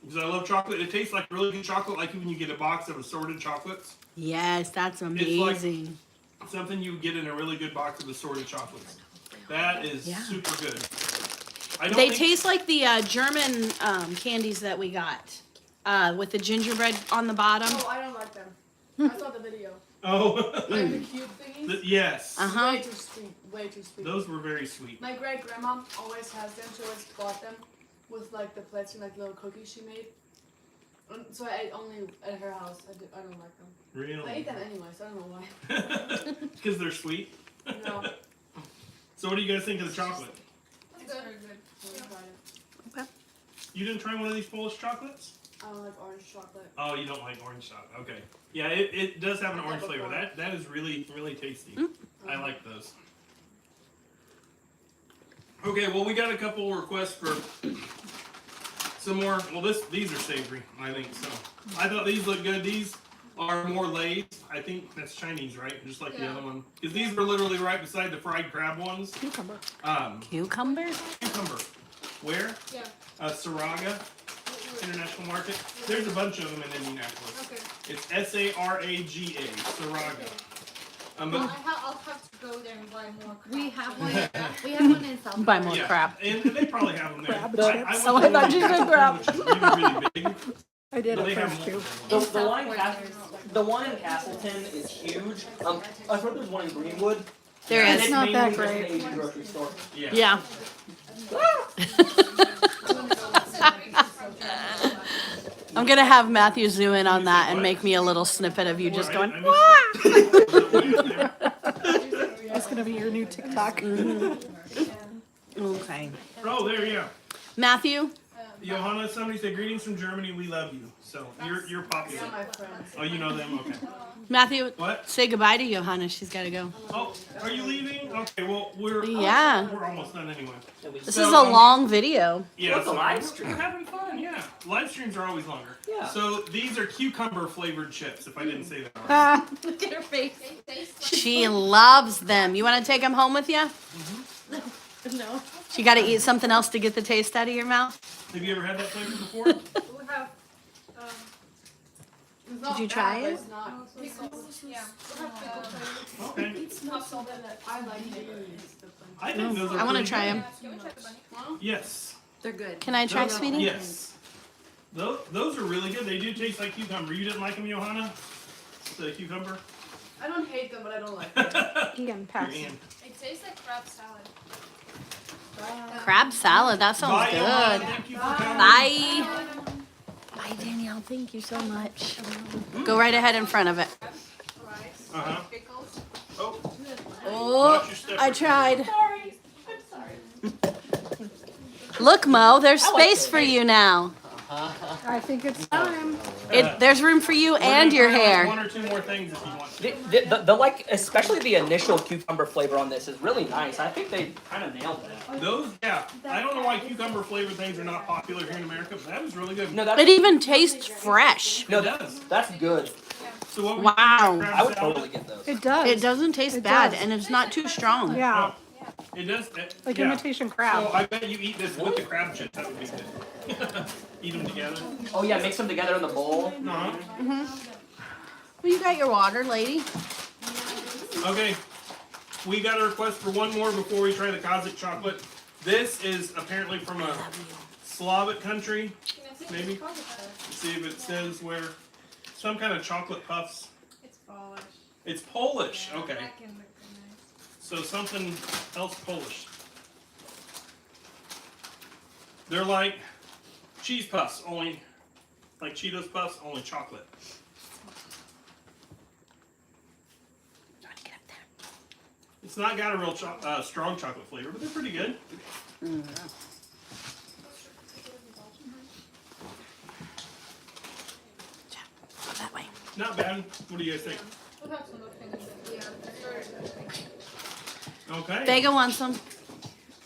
Because I love chocolate. It tastes like really good chocolate, like when you get a box of assorted chocolates. Yes, that's like- amazing. Something you would get in a really good box of assorted chocolates. That is Yeah. super good. I don't They think- taste like the German candies that we got with the gingerbread on the bottom. Oh, I don't like them. I saw the video. Oh. Like the cute thingies. Yes. Uh-huh. Way too sweet. Way too sweet. Those were very sweet. My great grandma always has them. She always bought them with like the plastic like little cookies she made. And so I ate only at her house. I don't like them. I Really? eat them anyway, so I don't know why. Because they're sweet. No, So what do you guys think of the chocolate? It's good. I haven't tried it. You didn't try one of these Polish chocolates? I don't like orange chocolate. Oh, you don't like orange chocolate. Okay. Yeah, it does have an orange flavor. That is really tasty. I like those. Okay, well we got a couple requests for some more. Well, these are savory, I think so. I thought these looked good. These are more Lay's. I think that's Chinese, right? Just like the Yeah. other one. Because these were literally right beside the fried crab ones. Cucumber. Cucumber? Cucumber. Where? Yeah. Saraga International Market. There's a bunch of them in Indianapolis. Okay. It's S-A-R-A-G-A, Saraga. Well, But I'll have to go there and buy more. We crap. have one. We have one in South. Buy more yeah, crap. and they probably have them there. Crab I chips. went Oh, I to thought one you said in crab. Castleton, which is really big. I did But at they have first too. The one in Castleton is huge. I've heard there's one in Greenwood. There and is. it's not that mainly just an great. Asian grocery store. Yeah. Yeah. I'm gonna have Matthew zoom in on that and make me a little snippet of you just going, I missed it. That's gonna be your new TikTok. okay. Oh, there you go. Matthew, Johanna, somebody said greetings from Germany. We love you. So you're popular. They're my friends. Oh, you know them? Okay. Matthew, What? say goodbye to Johanna. She's gotta go. Oh, are you leaving? Okay. Well, we're Yeah. We're almost done anyway. This So, is a long video. Yeah, What's a so live we're stream? having fun. Yeah, live streams are always longer. Yeah. So these are cucumber flavored chips. If I didn't say that. Already. Ah, Look at her face. They taste like She loves them. You wanna take them home with you? No. She gotta eat something else to get the taste out of your mouth. Have you ever had that flavor before? we have It's not Did you bad, try but it? It's not pickles. Yeah. Okay. Something that I like it. I think those are I want to pretty try good. them. Can we try the bunny? Yes. They're good. Can I try, Those- sweetie? Yes. Those are really good. They do taste like cucumber. You didn't like them, Johanna? The cucumber? I don't hate them, but I don't like them. Ian, pass. Ian. It tastes like crab salad. Crab salad. That sounds Bye, Johanna. good. Thank you for coming. Bye. Bye, Danielle. Thank you so much. Go right ahead in front of it. Rice. Uh-huh. Pickles. Oh, Oh, watch your step. I tried. Look, Mo, there's space for you now. I think it's time. There's room for you We're gonna and your try, like, hair. one or two more things if you want. The like, especially the initial cucumber flavor on this is really nice. I think they kind of nailed that. Those, yeah. I don't know why cucumber flavored things are not popular here in America, but that was really good. No, that's It even tastes fresh. no, It does. that's good. So what we Wow. I would crab salad? totally get those. It does. It doesn't taste It bad, does. and it's not too strong. Yeah, It does. like yeah. imitation crab. So I bet you eat this with the crab chips. That would be good. Eat them together. Oh yeah, mix them together in the bowl. Uh-huh. Well, you got your water, lady. Okay. We got a request for one more before we try the Kazakh chocolate. This is apparently from a Slavic country. Maybe. Let's see if it says where. Some kind of chocolate puffs. It's Polish. It's Polish. Yeah, Okay. that can look nice. So something else Polish. They're like cheese puffs, only like Cheetos puffs, only chocolate. It's not got a real strong chocolate flavor, but they're pretty good. That way. Not bad. What do you guys think? We'll have some opinions. Yeah. Okay. Vega wants some.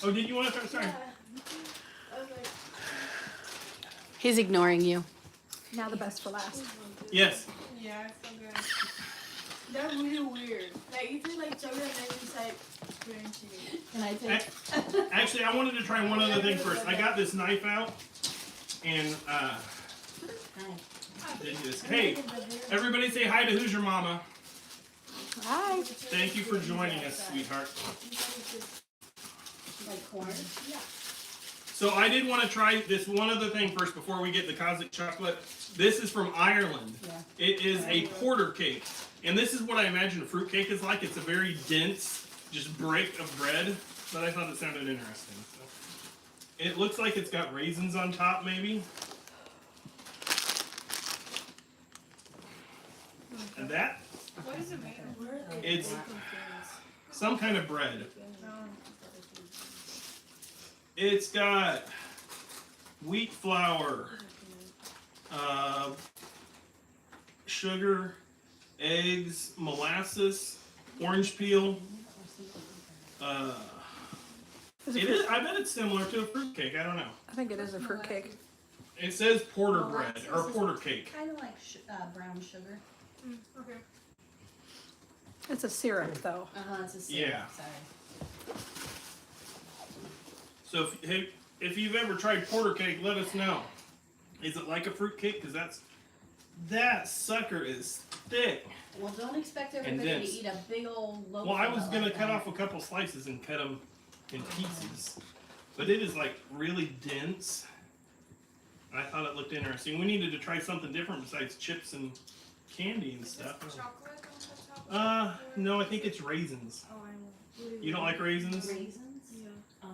Oh, did you want to start? Sorry. He's ignoring you. Now the best for last. Yes. Yeah, it's so good. They're really weird. Like, you taste like chocolate and then inside cream cheese. Can I take? Actually, I wanted to try one other thing first. I got this knife out, and did this. Hey, everybody, say hi to Hoosier Mama. Hi. Thank you for joining us, sweetheart. Like corn? So I did want to try this one other thing first before we get the Kazakh chocolate. This is from Ireland. It is a porter cake. And this is what I imagine a fruit cake is like. It's a very dense, just brick of bread. But I thought it sounded interesting. So. It looks like it's got raisins on top, maybe. And that, What is it made of? it's some kind of bread. It's got wheat flour, sugar, eggs, molasses, orange peel. Is it It fruit? is, I bet it's similar to a fruit cake. I don't know. I think it is a fruit cake. It says porter bread or porter cake. Kind of like brown sugar. Okay. It's a syrup though. It's a syrup, Yeah. Sorry. So if you've ever tried porter cake, let us know. Is it like a fruit cake? Because that sucker is thick. Well, don't expect And everybody to dense. eat a big old loaf. Well, I of was it gonna like cut that. off a couple slices and cut them in pieces, but it is like really dense. I thought it looked interesting. We needed to try something different besides chips and candy and Is stuff. this chocolate on the top? No, I think it's raisins. Oh, I know. You don't like raisins? Raisins? Yeah.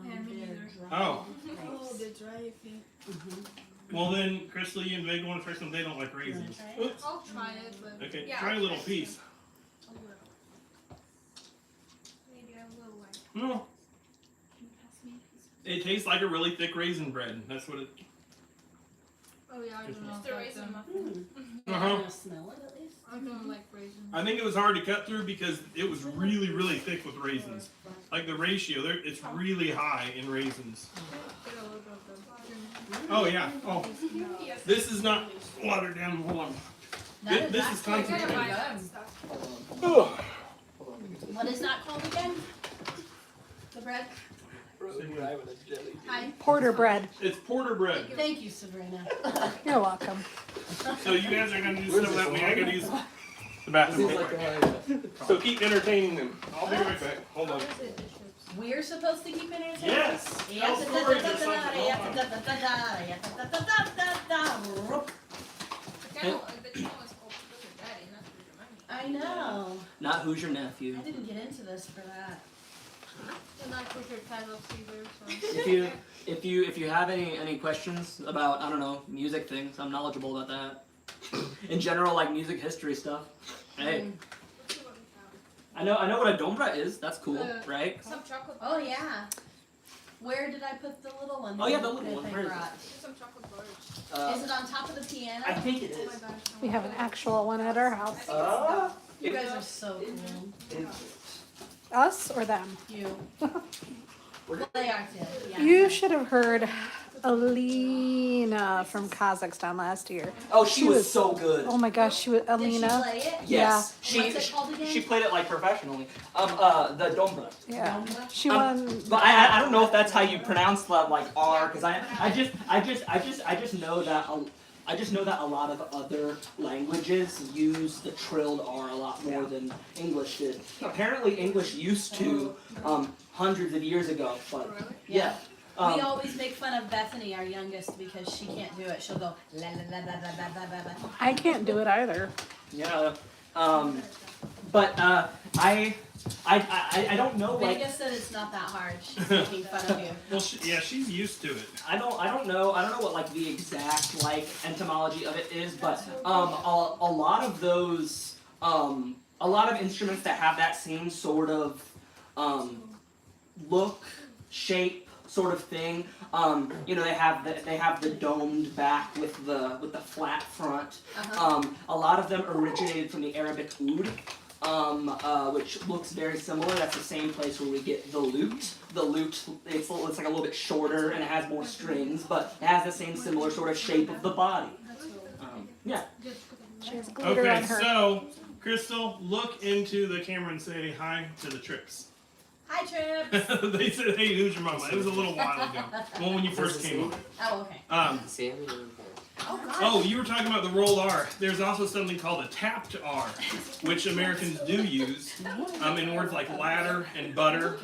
Yeah, me They're neither. dry Oh. Oh, grapes. the dry thing. Well then, Crystal, you and Vega want to try something. They don't like raisins. try it? Oops. I'll try it, but Okay, yeah, try a I'll little try it. piece. A little. Maybe a little like. No, it tastes like a really thick raisin bread. That's what it. Oh yeah, I don't know. Just It's the raisin muffin. Uh-huh. Smell it at least. I don't like raisins. I think it was hard to cut through because it was really, really thick with raisins. Like the ratio, there, it's really high in raisins. Get a little bit of the. Oh yeah. Oh, this is not watered down. Hold on. This is I gotta concentrated. buy that stuff. Ugh. What is that called again? The bread? Hi. Porter bread. It's porter bread. Thank you, Sabrina. You're welcome. So you guys are gonna do stuff without me. I gotta use the bathroom. real quick. So keep entertaining them. I'll be right back. Hold on. We're supposed to keep entertaining. Yes. Tell stories or something. Hold on. The channel is called Hoosier Daddy, not Hoosier Mommy. I know. Not who's your nephew. I didn't get into this for that. And not Hoosier Tattle either, so. If you have any questions about, I don't know, music things, I'm knowledgeable about that. In general, like music history stuff. Hey, I know what a dombra is. That's cool, right? Some chocolate Oh yeah. Where did I put the little one? Oh, yeah, the that little one. they Where is it? brought? some chocolate bars. Is it on top of the piano? I think it is. We have an actual one at our house. You guys are so cool. Us or them? You. Well, they are too. Yeah. You should have heard Alina from Kazakhstan last year. Oh, she was so good. Oh my gosh, she was Did she Alina. play it? Yes, What's it called again? she played it like professionally. The dombra. Yeah, she won. But I don't know if that's how you pronounce the like R, because I just know that a lot of other languages use the trilled R a lot more than English did. Apparently English used to hundreds of years ago, but yeah. We always make fun of Bethany, our youngest, because she can't do it. She'll go la la la la la la la la. I can't do it either. Yeah. But I don't know, like, Vegas said it's not that hard. She's making fun of you. Well, she's used to it. I don't know what like the exact like etymology of it is, but a lot of those a lot of instruments that have that same sort of look, shape, sort of thing. They have the domed back with the flat front. A lot of them originated from the Arabic oud, which looks very similar. That's the same place where we get the lute. The lute, it's like a little bit shorter and it has more strings, but it has the same similar sort of shape of the body. Yeah. She has glitter on Okay, her. so Crystal, look into the camera and say hi to the Trips. Hi, Trips. They said, "Hey, who's your mama?" It was a little while ago. Well, when you first came on. Oh, okay. Sammy. Oh, God. Oh, you were talking about the rolled R. There's also something called a tapped R, which Americans do use in words like ladder and butter.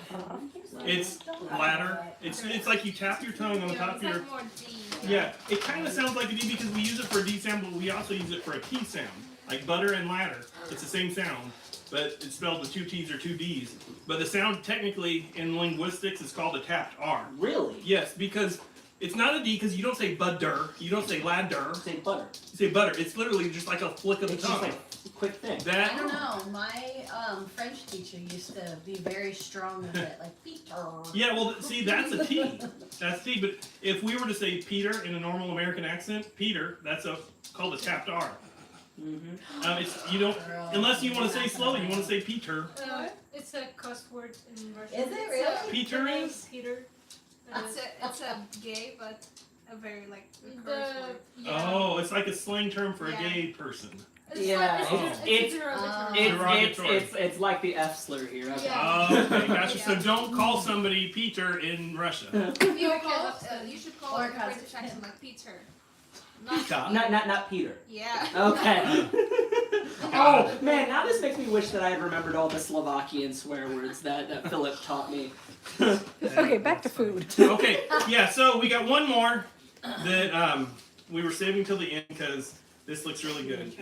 It's ladder. It's like you tap your tongue on top of your. more D. Yeah, it kind of sounds like a D because we use it for a D sound, but we also use it for a T sound. Like butter and ladder. It's the same sound, but it's spelled with two T's or two D's. But the sound technically in linguistics is called a tapped R. Really? Yes, because it's not a D because you don't say butter, you don't say ladder, Say butter. you say butter. It's literally just like a flick of the It's just tongue. like a quick thing. I That don't know. My French teacher used to be very strong with it, like Peter. yeah, well, see, that's a T. That's T. But if we were to say Peter in a normal American accent, Peter, that's called a tapped R. It's you don't unless you want to say slowly. You want to say Peter. It's a cuss word in Russian. Is it really? Peter The name is. Peter. It's a gay, but a very like a curse The word. Oh, it's like a slang term for a Yeah. gay person. Yeah, it's derogatory. it's like the F slur here. Okay. Yeah. Oh, okay, gotcha. So Yeah. don't call somebody Peter in Russia. You should call Or it a Kazakhstan. British accent like Peter. Peter. Not Peter. Yeah. Okay. Oh man, now this makes me wish that I had remembered all the Slovakian swear words that Philip taught me. Okay, back to food. Okay, yeah. So we got one more that we were saving till the end because this looks really good.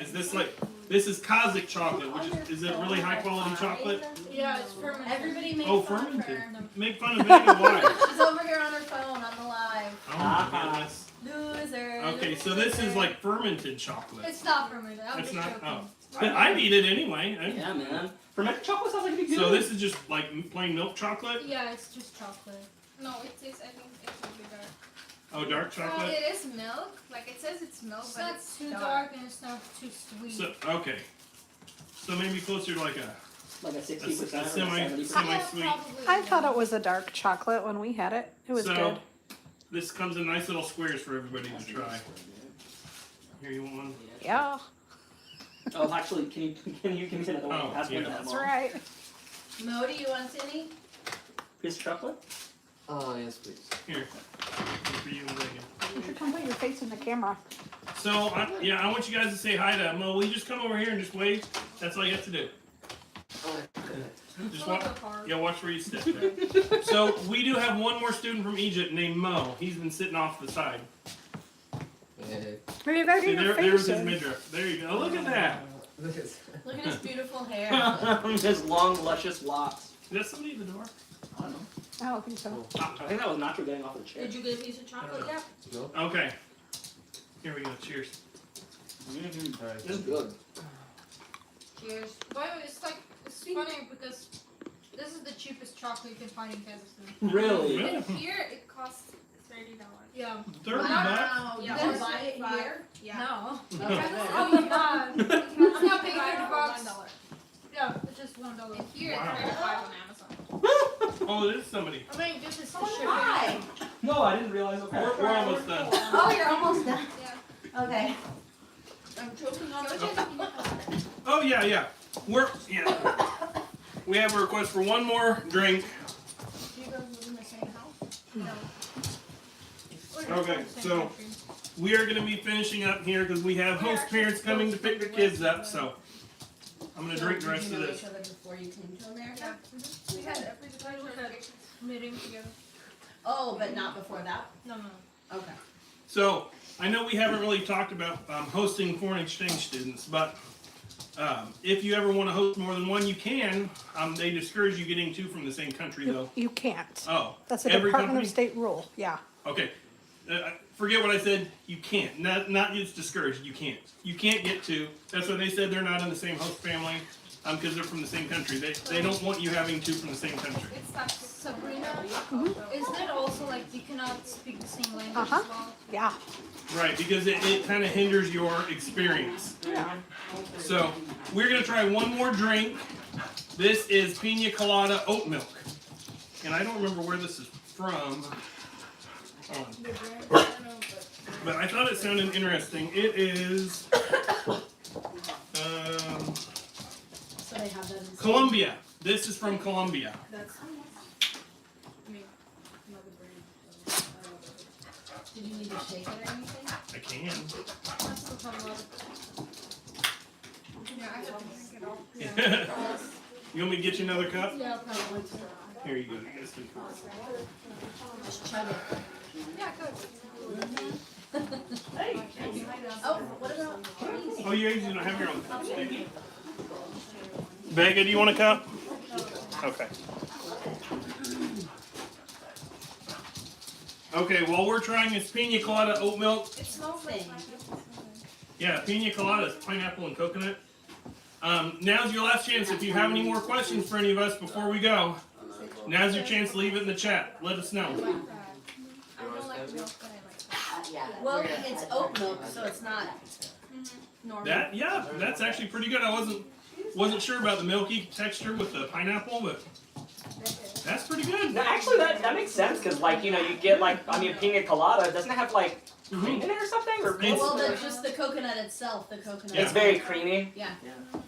This is Kazakh chocolate, which is it really high quality chocolate? Yeah, it's fermented. Everybody makes Oh, fun fermented. of her. Make fun of Megan. Why? She's over here on her phone on the live. Oh my goodness. Loser. Okay, so this is like fermented chocolate. It's not fermented. I'm It's just not. joking. Oh, I'd eat it anyway. Yeah, man. Fermented chocolate sounds like it'd be good. So this is just like plain milk chocolate. Yeah, it's just chocolate. No, it is. I think it should be dark. Oh, dark chocolate. It is milk. Like it says it's milk, It's but not it's too dark and it's not too sweet. So okay. So maybe closer to like a like a 60% or semi 70%. sweet. I thought it was a dark chocolate when we had it. It was So good. this comes in nice little squares for everybody to try. Here, you want one? Yeah, Oh, actually, can you give me another one? Oh, Pass me yeah. that that's one. right. Mo, do you want any? Piece of chocolate? Oh, yes, please. Here. One for you and Megan. You should come put your face in the camera. So, I want you guys to say hi to Mo. Will you just come over here and just wave? That's all you have to do. Just watch, watch where you step there. So, we do have one more student from Egypt named Mo. He's been sitting off the side. Maybe you gotta See, get your there's his faces. midriff. There you go. Look at that. Look at his beautiful hair. His long, luscious locks. Is that somebody at the door? I don't know. I don't think so. I think that was Nacho getting off the chair. Did you get a piece of chocolate yet? Okay. Here we go. Cheers. It's good. Cheers. By the way, it's funny because this is the cheapest chocolate you can find in Kazakhstan. Really? Really? And here it costs $30. Yeah. 30 bucks? Yeah. There's- Buy it here? Yeah. No. Okay. Oh my god. It's not paying $30. $1. Yeah, it's just $1. And here Wow. it's $35 on Amazon. Oh, it is somebody. I mean, this is the Hi. No, I didn't realize. Okay. We're almost done. Oh, you're almost done. Yeah. Okay. I'm choking on Oh, yeah. We have a request for one more drink. Do you guys live in the same house? No. Okay, so we are going to be finishing up here because we have host parents coming to pick their kids up. So I'm going to drink the rest of this. Before you came to America? We had meeting together. Oh, but not before that? No. Okay. So I know we haven't really talked about hosting foreign exchange students, but if you ever want to host more than one, you can. They discourage you getting two from the same country, though. You can't. Oh, That's a every Department company? of State rule. Yeah. Okay. Forget what I said. You can't. Not it's discouraged. You can't. You can't get two. That's why they said they're not in the same host family because they're from the same country. They don't want you having two from the same country. It's not Sabrina, isn't it also like you cannot speak the same language Uh-huh. as well? Yeah. Right, because it kind of hinders your experience. Yeah. So we're gonna try one more drink. This is Pina Colada oat milk, and I don't remember where this is from. Hold on. But I thought it sounded interesting. It is So they have that in Colombia. This is from Colombia. Did you need to shake it or anything? I can. Yeah, I have to drink it all. You want me to get you another cup? Yeah, probably. Here you go. You guys can pour. Just chug it. Yeah, good. Oh, what about these? Oh, you guys don't have your own cups, do you? Vega, do you want a cup? Okay. Okay, while we're trying this Pina Colada oat milk, It smells like yeah, Pina Colada is pineapple and coconut. Now's your last chance. If you have any more questions for any of us before we go, now's your chance to leave it in the chat. Let us know. I don't like milk, but I like that. Well, it's oat milk, so it's not normal. That's actually pretty good. I wasn't sure about the milky texture with the pineapple, but that's pretty good. No, actually, that makes sense because, like, you know, you get Pina Colada. Doesn't it have like cream in it or something? Or It's- Well, just the coconut itself, the coconut. Yeah. it's very creamy. Yeah.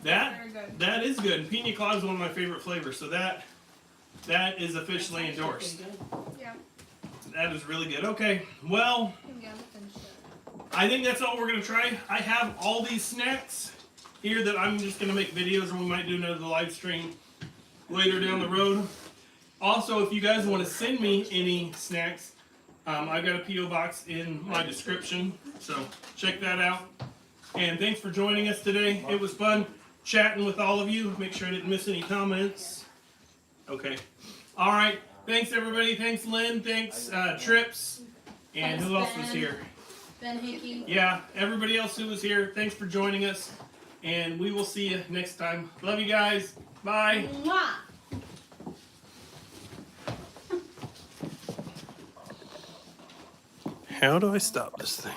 That that is good. Pina Colada is one of my favorite flavors, so that is officially endorsed. Yeah. That is really good. Okay, well, Yeah, finish it. I think that's all we're gonna try. I have all these snacks here that I'm just gonna make videos, or we might do another live stream later down the road. Also, if you guys want to send me any snacks, I've got a P.O. box in my description, so check that out. And thanks for joining us today. It was fun chatting with all of you. Make sure I didn't miss any comments. Okay. All right. Thanks, everybody. Thanks, Lynn. Thanks, Trips. And Thanks, who else was Ben. here? Ben Hickey. Yeah, everybody else who was here, thanks for joining us. And we will see you next time. Love you guys. Bye. Mwah. How do I stop this thing?